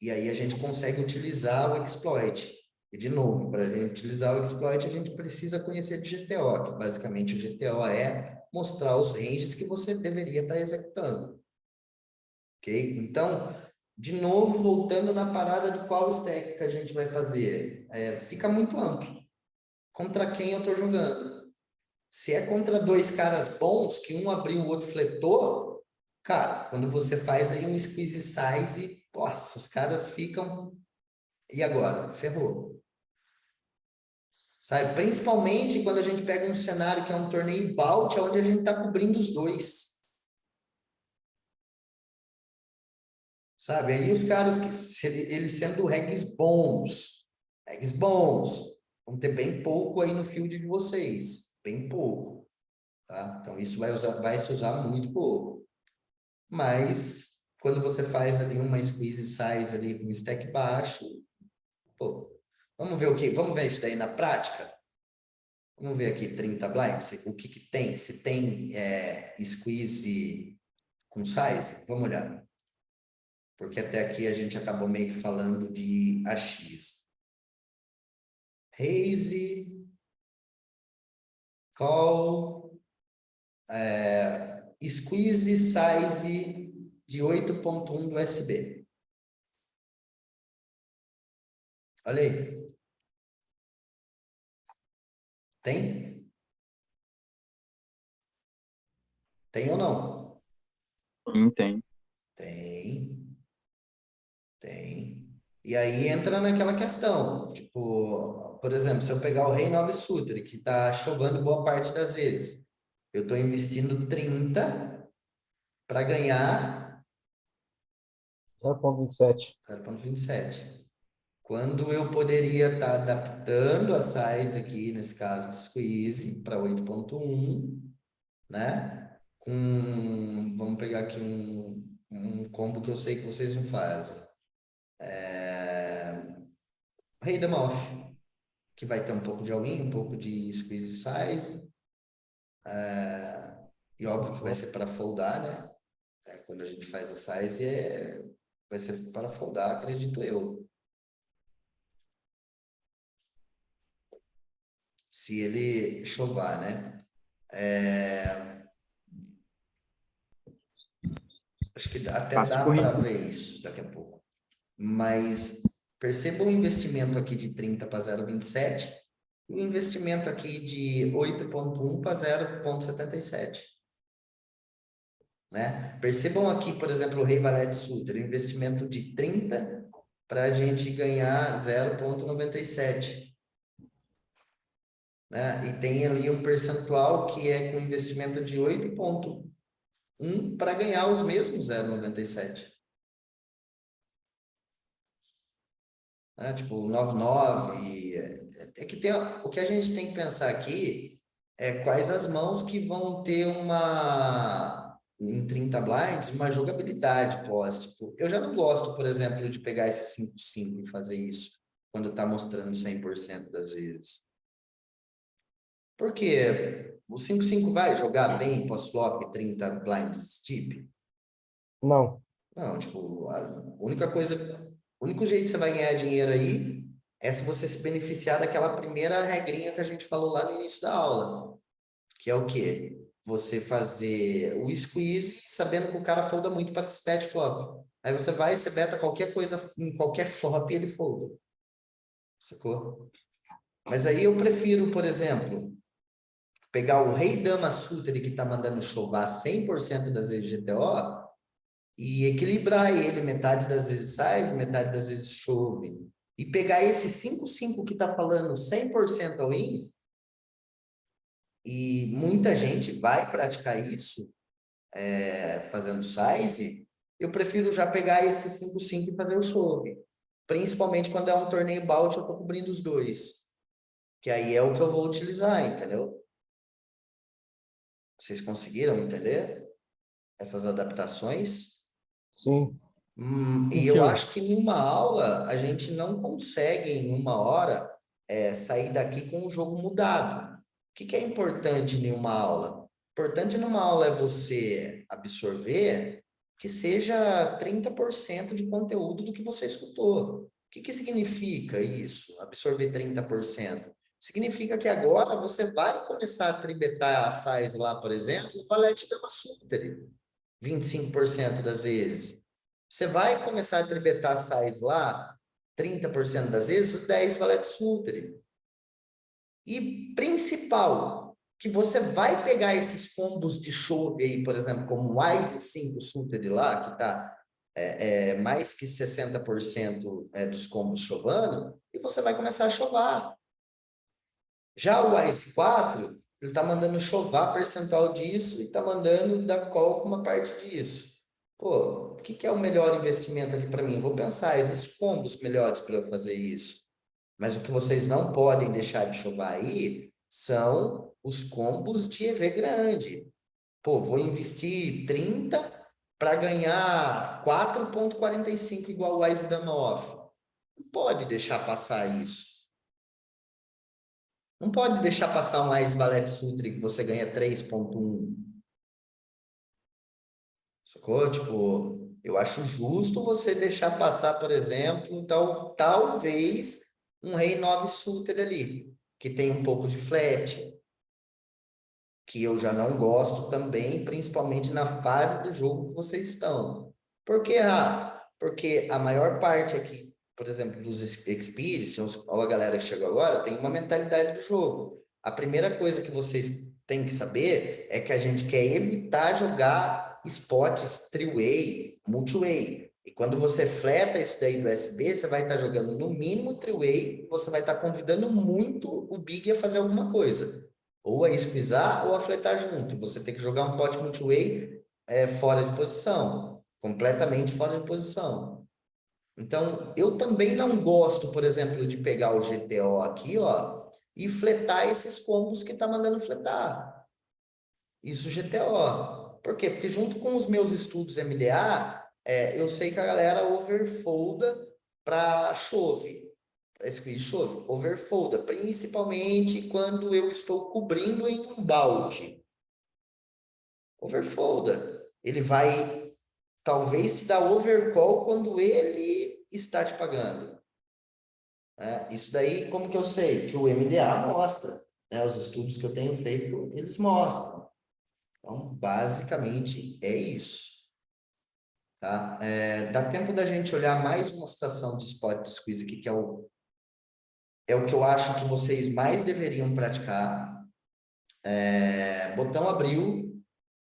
Speaker 1: E aí a gente consegue utilizar o exploit. E, de novo, para a gente utilizar o exploit, a gente precisa conhecer de GTO, que basicamente o GTO é mostrar os ranges que você deveria estar executando. Ok? Então, de novo, voltando na parada de qual stack que a gente vai fazer. Fica muito amplo. Contra quem eu estou jogando? Se é contra dois caras bons, que um abriu, o outro fletou, cara, quando você faz aí um squeeze size, nossa, os caras ficam... E agora? Ferrou. Sabe? Principalmente quando a gente pega um cenário que é um torneio bout, onde a gente está cobrindo os dois. Sabe? Aí os caras, eles sendo regs bons, vão ter bem pouco aí no field de vocês. Bem pouco. Tá? Então, isso vai se usar muito pouco. Mas, quando você faz ali uma squeeze size ali, um stack baixo, pô, vamos ver vamos ver isso daí na prática? Vamos ver aqui 30 blinds, o que que tem? Se tem squeeze com size? Vamos olhar. Porque até aqui a gente acabou meio que falando de AX. Raise, call, squeeze size de 8.1 do SB. Olha aí. Tem? Tem ou não?
Speaker 7: Tem.
Speaker 1: Tem. E aí entra naquela questão, tipo, por exemplo, se eu pegar o Rei 9 Sutre, que está chovendo boa parte das vezes, eu estou investindo 30 para ganhar
Speaker 3: 0,27.
Speaker 1: 0,27. Quando eu poderia estar adaptando a size aqui, nesse caso de squeeze, para 8.1, né? Vamos pegar aqui um combo que eu sei que vocês não fazem. Rei da Moth, que vai ter um pouco de all-in, um pouco de squeeze size. E óbvio que vai ser para foldar, né? Quando a gente faz a size, vai ser para foldar, acredito eu. Se ele chovar, né? Acho que até
Speaker 7: Fácil
Speaker 1: dá
Speaker 7: correr.
Speaker 1: para ver isso daqui a pouco. Mas perceba o investimento aqui de 30 para 0,27 e o investimento aqui de 8,1 para 0,77. Né? Percebam aqui, por exemplo, o Rei Valete Sutra, investimento de 30 para a gente ganhar 0,97. Né? E tem ali um percentual que é com investimento de 8,1 para ganhar os mesmos 0,97. Né? Tipo, 99. É que tem, o que a gente tem que pensar aqui é quais as mãos que vão ter em 30 blinds, uma jogabilidade pós. Tipo, eu já não gosto, por exemplo, de pegar esse 5-5 e fazer isso quando está mostrando 100% das vezes. Por quê? O 5-5 vai jogar bem pós-flop 30 blinds deep?
Speaker 3: Não.
Speaker 1: Não, tipo, a única coisa, o único jeito que você vai ganhar dinheiro aí é se você se beneficiar daquela primeira regrinha que a gente falou lá no início da aula, que é o quê? Você fazer o squeeze sabendo que o cara folda muito para esse bet flop. Aí você vai e você beta qualquer coisa, em qualquer flop ele folda. Sacou? Mas aí eu prefiro, por exemplo, pegar o rei dama suited que tá mandando chovar 100% das vezes GTO e equilibrar ele, metade das vezes size, metade das vezes chove. E pegar esse 5-5 que tá falando 100% all-in, e muita gente vai praticar isso, fazendo size, eu prefiro já pegar esse 5-5 e fazer o chove. Principalmente quando é um torneio bout, eu tô cobrindo os dois. Que aí é o que eu vou utilizar, entendeu? Vocês conseguiram entender essas adaptações?
Speaker 3: Sim.
Speaker 1: E eu acho que numa aula, a gente não consegue, em uma hora, sair daqui com o jogo mudado. O que é importante em uma aula? Importante numa aula é você absorver que seja 30% de conteúdo do que você escutou. O que significa isso, absorver 30%? Significa que agora você vai começar a tribetar a size lá, por exemplo, o valete dama suited, 25% das vezes. Você vai começar a tribetar a size lá, 30% das vezes, o 10 valete suited. E principal, que você vai pegar esses combos de chove aí, por exemplo, como o Wise 5 suited lá, que está mais que 60% dos combos chovando, e você vai começar a chovar. Já o Wise 4, ele está mandando chovar percentual disso e está mandando dar call com uma parte disso. Pô, o que é o melhor investimento aqui para mim? Vou pensar, existem combos melhores para eu fazer isso. Mas o que vocês não podem deixar de chovar aí são os combos de EV grande. Pô, vou investir 30 para ganhar 4,45 igual o Wise Dama Off. Não pode deixar passar isso. Não pode deixar passar um Wise Valete Sutra que você ganha 3,1. Sacou? Tipo, eu acho justo você deixar passar, por exemplo, talvez um Rei 9 Suited ali, que tem um pouco de flat, que eu já não gosto também, principalmente na fase do jogo que vocês estão. Por que, Rafa? Porque a maior parte aqui, por exemplo, dos Experience, ou a galera que chegou agora, tem uma mentalidade do jogo. A primeira coisa que vocês têm que saber é que a gente quer evitar jogar spots three-way, multi-way. E quando você fleta isso daí do USB, você vai estar jogando no mínimo three-way, você vai estar convidando muito o Big a fazer alguma coisa. Ou a squeezar ou a fletar junto. Você tem que jogar um pot multi-way fora de posição. Completamente fora de posição. Então, eu também não gosto, por exemplo, de pegar o GTO aqui, ó, e fletar esses combos que tá mandando fletar. Isso GTO. Por quê? Porque junto com os meus estudos MDA, eu sei que a galera overfolda para chove. Squeeze chove, overfolda, principalmente quando eu estou cobrindo em um balde. Overfolda. Ele vai, talvez, te dar overcall quando ele está te pagando. Isso daí, como que eu sei? Que o MDA mostra. Os estudos que eu tenho feito, eles mostram. Então, basicamente, é isso. tá? Dá tempo da gente olhar mais uma situação de spot squeeze aqui, que é o que eu acho que vocês mais deveriam praticar. Botão abriu,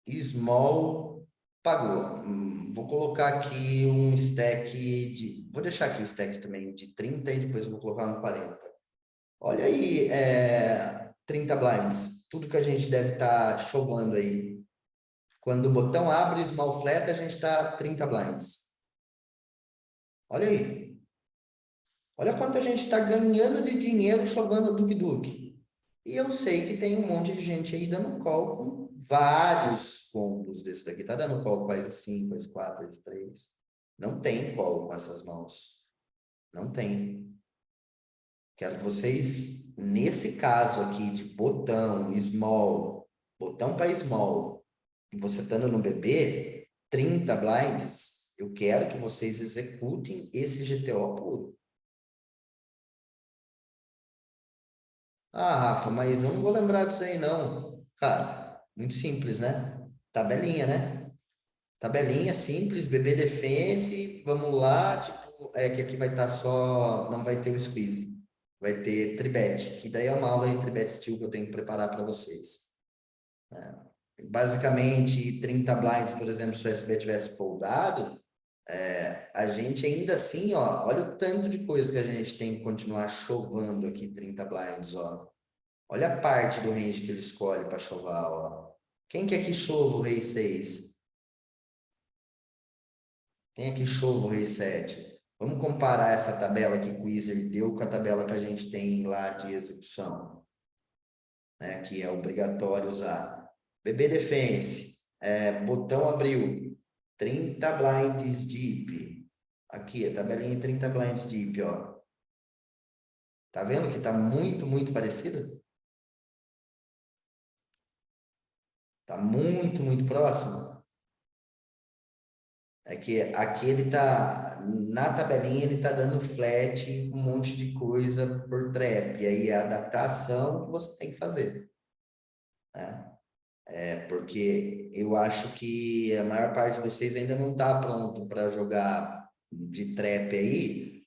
Speaker 1: small pagou. Vou colocar aqui um stack vou deixar aqui o stack também de 30 e depois eu vou colocar no 40. Olha aí, 30 blinds. Tudo que a gente deve estar chovando aí. Quando o botão abre, small flat, a gente está 30 blinds. Olha aí. Olha quanto a gente está ganhando de dinheiro chovando duque-duque. E eu sei que tem um monte de gente aí dando call com vários combos desse daqui. Tá dando call com as 5, as 4, as 3. Não tem call com essas mãos. Não tem. Quero que vocês, nesse caso aqui de botão, small, botão para small, e você estando no BB, 30 blinds, eu quero que vocês executem esse GTO puro. Ah, Rafa, mas eu não vou lembrar disso aí, não. Cara, muito simples, né? Tabelinha, né? Tabelinha simples, BB Defense, vamos lá, tipo, que aqui vai estar só, não vai ter o squeeze. Vai ter tribet, que daí é uma aula de tribet steel que eu tenho que preparar para vocês. Basicamente, 30 blinds, por exemplo, se o SB tivesse foldado, a gente ainda assim, ó, olha o tanto de coisa que a gente tem que continuar chovando aqui, 30 blinds, ó. Olha a parte do range que ele escolhe para chovar, ó. Quem quer que chova o rei 6? Quem é que chova o rei 7? Vamos comparar essa tabela que o Wizard deu com a tabela que a gente tem lá de execução, né? Que é obrigatório usar. BB Defense, botão abriu, 30 blinds deep. Aqui, a tabelinha de 30 blinds deep, ó. Tá vendo que tá muito, muito parecida? Tá muito, muito próximo. É que aqui ele tá, na tabelinha ele tá dando flat, um monte de coisa por trap. E aí é a adaptação que você tem que fazer, né? Porque eu acho que a maior parte de vocês ainda não tá pronto para jogar de trap aí,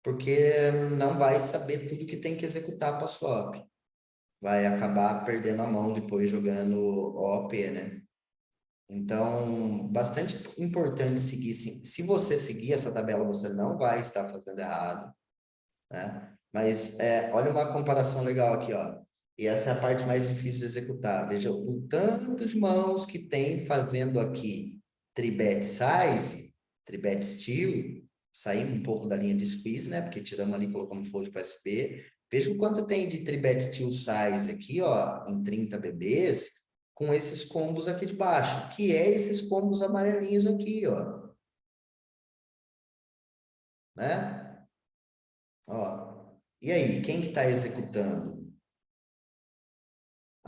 Speaker 1: porque não vai saber tudo que tem que executar para swap. Vai acabar perdendo a mão depois jogando OP, né? Então, bastante importante seguir. Se você seguir essa tabela, você não vai estar fazendo errado, né? Mas olha uma comparação legal aqui, ó. E essa é a parte mais difícil de executar. Veja o tanto de mãos que tem fazendo aqui tribet size, tribet steel, saindo um pouco da linha de squeeze, né? Porque tiramos ali e colocamos fold para SP. Veja o quanto tem de tribet steel size aqui, ó, em 30 BBs, com esses combos aqui de baixo, que é esses combos amarelinhos aqui, ó. Né? Ó. E aí, quem que está executando?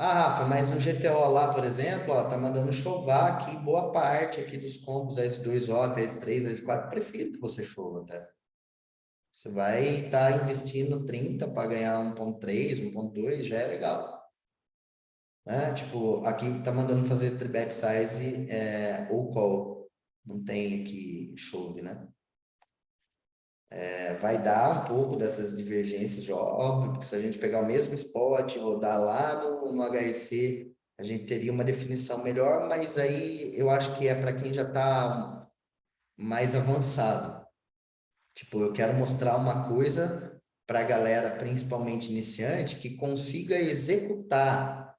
Speaker 1: Ah, Rafa, mas no GTO lá, por exemplo, ó, tá mandando chovar aqui boa parte aqui dos combos S2, O, S3, S4. Prefiro que você chova, tá? Você vai estar investindo 30 para ganhar 1.3, 1.2, já é legal. Né? Tipo, aqui tá mandando fazer tribet size ou call. Não tem aqui chove, né? Vai dar um pouco dessas divergências, óbvio, porque se a gente pegar o mesmo spot e rodar lá no HEC, a gente teria uma definição melhor, mas aí eu acho que é para quem já está mais avançado. Tipo, eu quero mostrar uma coisa para a galera, principalmente iniciante, que consiga executar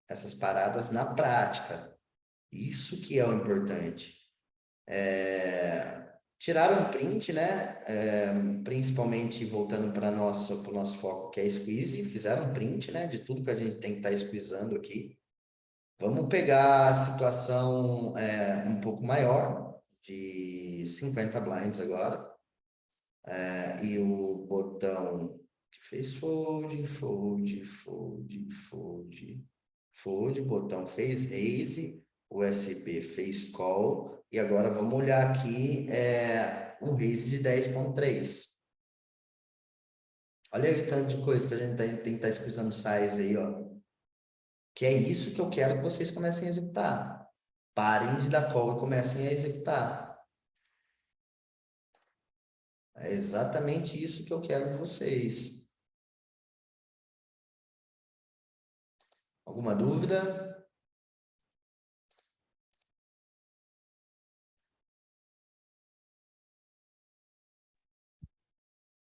Speaker 1: essas paradas na prática. Isso que é o importante. Tiraram um print, né? Principalmente voltando para o nosso foco, que é squeeze, fizeram um print, né? De tudo que a gente tem que estar squeezando aqui. Vamos pegar a situação um pouco maior, de 50 blinds agora. E o botão que fez fold, fold, fold, fold, fold, o botão fez raise, o SB fez call, e agora vamos olhar aqui um raise de 10.3. Olha aí o tanto de coisa que a gente tem que estar escusando size aí, ó. Que é isso que eu quero que vocês comecem a executar. Parem de dar call e comecem a executar. É exatamente isso que eu quero de vocês. Alguma dúvida?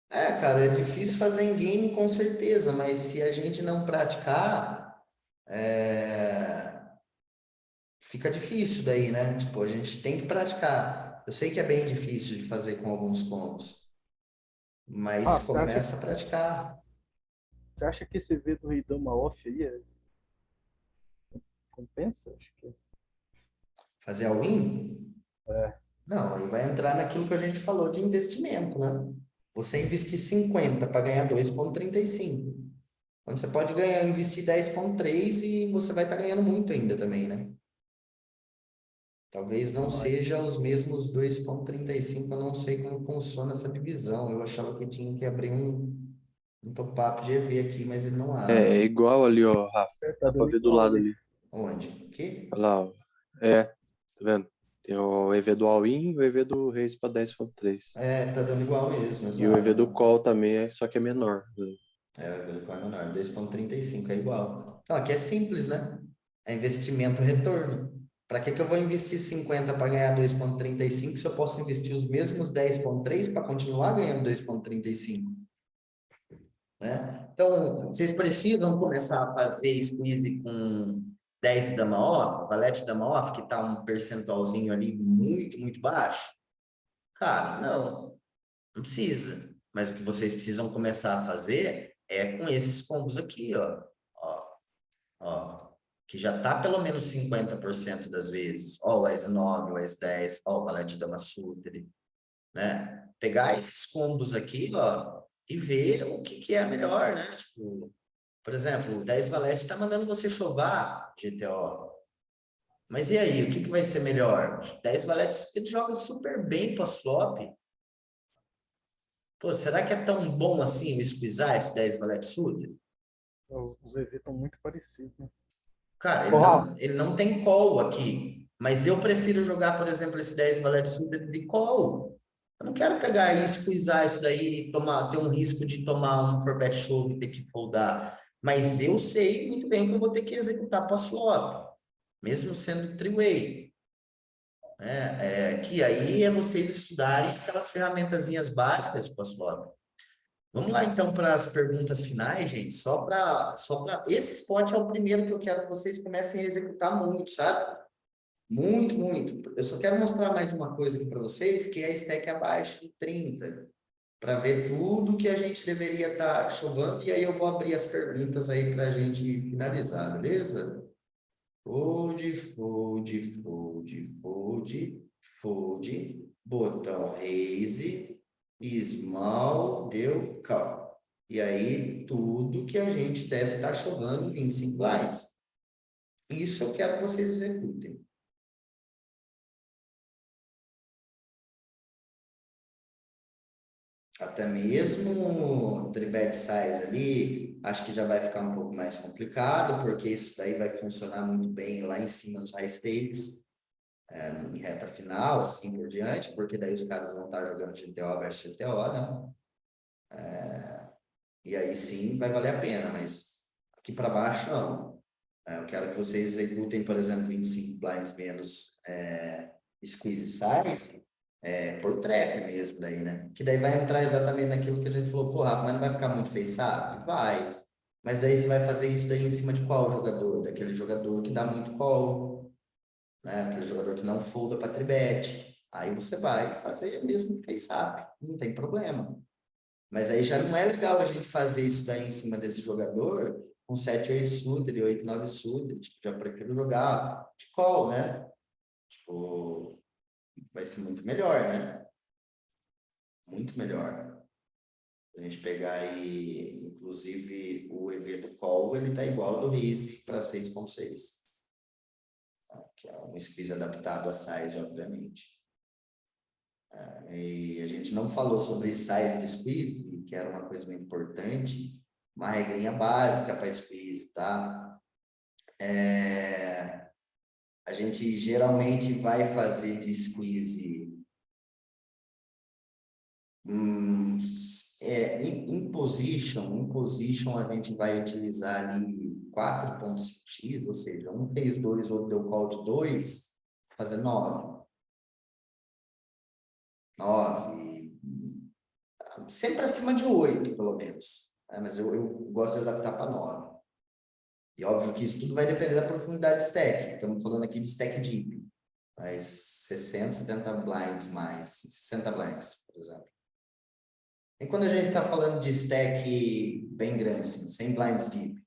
Speaker 1: Cara, é difícil fazer em game com certeza, mas se a gente não praticar, fica difícil daí, né? Tipo, a gente tem que praticar. Eu sei que é bem difícil de fazer com alguns combos, mas começa a praticar.
Speaker 8: Você acha que esse V do Rei Dama off aí compensa? Acho que
Speaker 1: Fazer a win? Não, aí vai entrar naquilo que a gente falou de investimento, né? Você investir 50 para ganhar 2,35. Quando você pode ganhar, investir 10,3 e você vai estar ganhando muito ainda também, né? Talvez não seja os mesmos 2,35, eu não sei como funciona essa divisão. Eu achava que tinha que abrir um top-up de EV aqui, mas ele não
Speaker 2: É
Speaker 1: abre.
Speaker 2: igual ali, ó, Rafa.
Speaker 8: tá
Speaker 2: Dá pra
Speaker 8: dando
Speaker 2: ver do
Speaker 8: igual
Speaker 2: lado
Speaker 8: ali.
Speaker 2: ali.
Speaker 1: Onde? Aqui?
Speaker 2: Olha lá, ó. Tá vendo? Tem o EV do all-in e o EV do raise para 10,3.
Speaker 1: Tá dando igual mesmo,
Speaker 2: E o EV do
Speaker 1: exato.
Speaker 2: call também, só que é menor.
Speaker 1: O EV do call é menor, 2,35 é igual. Então, aqui é simples, né? É investimento-retorno. Para que eu vou investir 50 para ganhar 2,35 se eu posso investir os mesmos 10,3 para continuar ganhando 2,35? Né? Então, vocês precisam começar a fazer squeeze com 10 dama off, valete dama off, que está um percentualzinho ali muito, muito baixo? Cara, não precisa. Mas o que vocês precisam começar a fazer é com esses combos aqui, ó, que já tá pelo menos 50% das vezes. Ó, o S9, o S10, ó, o valete dama sutre, né? Pegar esses combos aqui, ó, e ver o que é melhor, né? Tipo, por exemplo, o 10 valete tá mandando você chovar GTO. Mas e aí, o que vai ser melhor? 10 valete ele joga super bem pós-flop. Pô, será que é tão bom assim o squeezar esse 10 valete sutre?
Speaker 8: Os EV estão muito parecidos, né?
Speaker 1: Cara,
Speaker 3: Rafa,
Speaker 1: ele não tem call aqui, mas eu prefiro jogar, por exemplo, esse 10 valete sutre de call. Eu não quero pegar e squeezar isso daí e ter um risco de tomar um for bet shove e ter que foldar. Mas eu sei muito bem que eu vou ter que executar pós-flop, mesmo sendo three-way. Que aí é vocês estudarem aquelas ferramentazinhas básicas de pós-flop. Vamos lá, então, para as perguntas finais, gente. Esse spot é o primeiro que eu quero que vocês comecem a executar muito, sabe? Muito, muito. Eu só quero mostrar mais uma coisa aqui para vocês, que é a stack abaixo de 30, para ver tudo que a gente deveria estar chovando, e aí eu vou abrir as perguntas aí para a gente finalizar, beleza? Fold, fold, fold, fold, fold, botão raise, small, deu call. E aí, tudo que a gente deve estar chovando 25 blinds. Isso eu quero que vocês executem. Até mesmo o three-bet size ali, acho que já vai ficar um pouco mais complicado, porque isso daí vai funcionar muito bem lá em cima nos high stakes, em reta final, assim por diante, porque daí os caras vão estar jogando GTO versus GTO, né? E aí sim vai valer a pena, mas aqui para baixo não. Eu quero que vocês executem, por exemplo, 25 blinds menos squeeze size, por trap mesmo daí, né? Que daí vai entrar exatamente naquilo que a gente falou, porra, mas não vai ficar muito face-up? Vai. Mas daí você vai fazer isso daí em cima de qual jogador? Daquele jogador que dá muito call, né? Aquele jogador que não folda para tribet. Aí você vai fazer mesmo face-up, não tem problema. Mas aí já não é legal a gente fazer isso daí em cima desse jogador com 7, 8 suited, 8, 9 suited. Tipo, já prefiro jogar de call, né? Tipo, vai ser muito melhor, né? Muito melhor. A gente pegar aí, inclusive, o EV do call, ele tá igual ao do raise para 6,6. Que é um squeeze adaptado a size, obviamente. E a gente não falou sobre size de squeeze, que era uma coisa muito importante, uma regrinha básica para squeeze, tá? A gente geralmente vai fazer de squeeze Em position a gente vai utilizar ali 4.5x, ou seja, um fez 2, outro deu call de 2, fazer 9. 9. Sempre acima de 8, pelo menos. Mas eu gosto de adaptar para 9. E óbvio que isso tudo vai depender da profundidade stack. Estamos falando aqui de stack deep. Mas 60, 70 blinds mais 60 blinds, por exemplo. E quando a gente está falando de stack bem grande, assim, 100 blinds deep,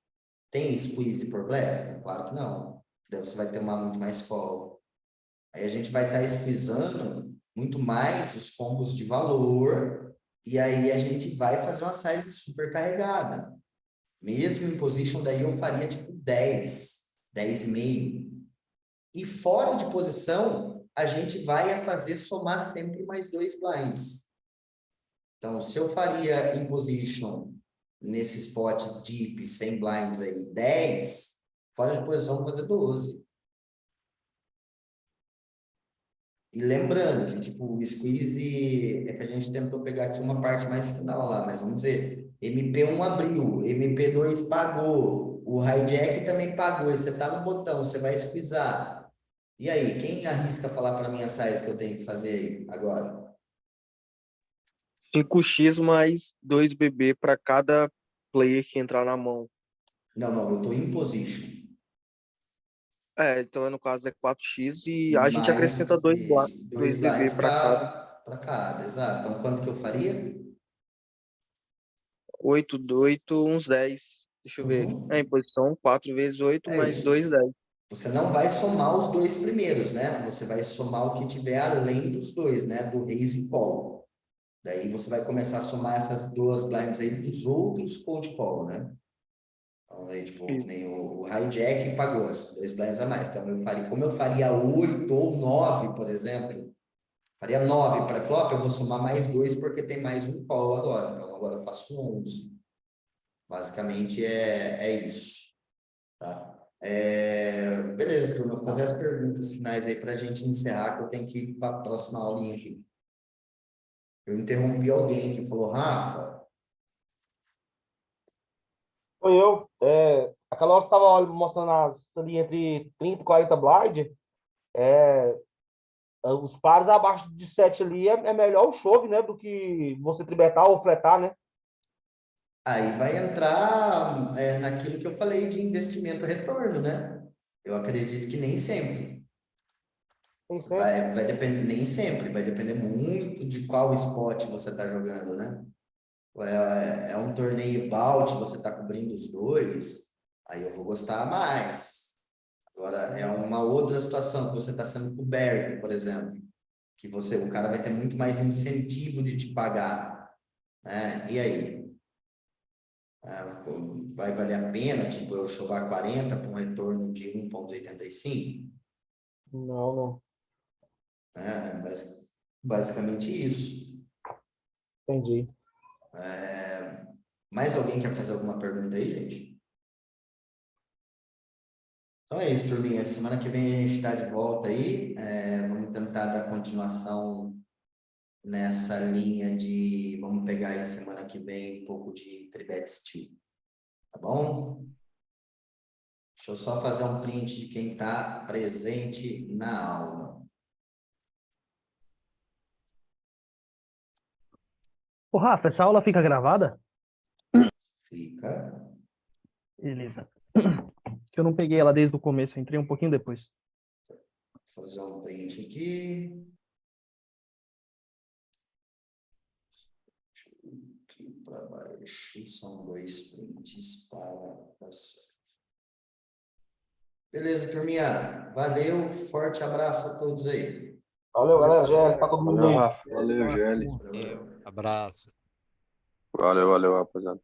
Speaker 1: tem squeeze por black? Claro que não. Daí você vai ter uma muito mais call. Aí a gente vai estar squeezando muito mais os combos de valor, e aí a gente vai fazer uma size super carregada. Mesmo em position, daí eu faria tipo 10, 10,5. E fora de posição, a gente vai a fazer somar sempre mais 2 blinds. Então, se eu faria em position, nesse spot deep, 100 blinds aí, 10, fora de posição, vou fazer 12. E lembrando que, tipo, o squeeze é que a gente tentou pegar aqui uma parte mais final lá, mas vamos dizer, MP1 abriu, MP2 pagou, o hijack também pagou, e você tá no botão, você vai squeezar. E aí, quem arrisca falar para mim a size que eu tenho que fazer agora?
Speaker 9: 5x mais 2BB para cada player que entrar na mão.
Speaker 1: Não, eu tô em position.
Speaker 9: Então no caso é 4x e a gente
Speaker 1: Mais
Speaker 9: acrescenta 2
Speaker 1: isso, 2
Speaker 9: BB
Speaker 1: blinds
Speaker 9: para cada.
Speaker 1: para cada, exato. Então, quanto que eu faria?
Speaker 9: 8, 8, uns 10. Deixa eu ver.
Speaker 1: Uhum.
Speaker 9: Em posição 4 vezes 8
Speaker 1: É
Speaker 9: mais 2,
Speaker 1: isso.
Speaker 9: 10.
Speaker 1: Você não vai somar os 2 primeiros, né? Você vai somar o que tiver além dos 2, né? Do raise e call. Daí você vai começar a somar essas 2 blinds aí dos outros cold call, né? Então, aí, tipo, que nem o hijack pagou, 2 blinds a mais. Então, como eu faria 8 ou 9, por exemplo, faria 9 para flop, eu vou somar mais 2 porque tem mais um call agora. Então, agora eu faço 11. Basicamente é isso, tá? Beleza, turma, vou fazer as perguntas finais aí para a gente encerrar, que eu tenho que ir para a próxima aulinha aqui. Eu interrompi alguém que falou, Rafa,
Speaker 3: Foi eu. Aquela hora que estava mostrando ali entre 30 e 40 blind, os pares abaixo de 7 ali é melhor o chove, né? Do que você tribetar ou fletar, né?
Speaker 1: aí vai entrar naquilo que eu falei de investimento-retorno, né? Eu acredito que nem sempre.
Speaker 3: Tem sempre.
Speaker 1: Vai depender, nem sempre, vai depender muito de qual spot você está jogando, né? É um torneio bout, você está cobrindo os dois, aí eu vou gostar mais. Agora, é uma outra situação que você está sendo coberto, por exemplo, que o cara vai ter muito mais incentivo de te pagar, né? E aí? Vai valer a pena, tipo, eu chovar 40 com um retorno de 1,85?
Speaker 3: Não.
Speaker 1: Mas basicamente isso.
Speaker 3: Entendi.
Speaker 1: Mais alguém quer fazer alguma pergunta aí, gente? Então é isso, turminha. Semana que vem a gente está de volta aí. Vamos tentar dar continuação nessa linha de... Vamos pegar aí semana que vem um pouco de Tribet Steel. Tá bom? Deixa eu só fazer um print de quem está presente na aula.
Speaker 10: Ô, Rafa, essa aula fica gravada?
Speaker 1: Fica.
Speaker 10: Beleza. Que eu não peguei ela desde o começo, eu entrei um pouquinho depois.
Speaker 1: Vou fazer um print aqui. Aqui para baixo. São 2 prints para dar certo. Beleza, turminha. Valeu. Forte abraço a todos aí.
Speaker 3: Valeu, galera. Já tá todo mundo
Speaker 2: Valeu,
Speaker 3: aí.
Speaker 2: Rafa. Valeu, Gelli.
Speaker 1: Valeu.
Speaker 11: Abraço.
Speaker 2: Valeu, rapaziada.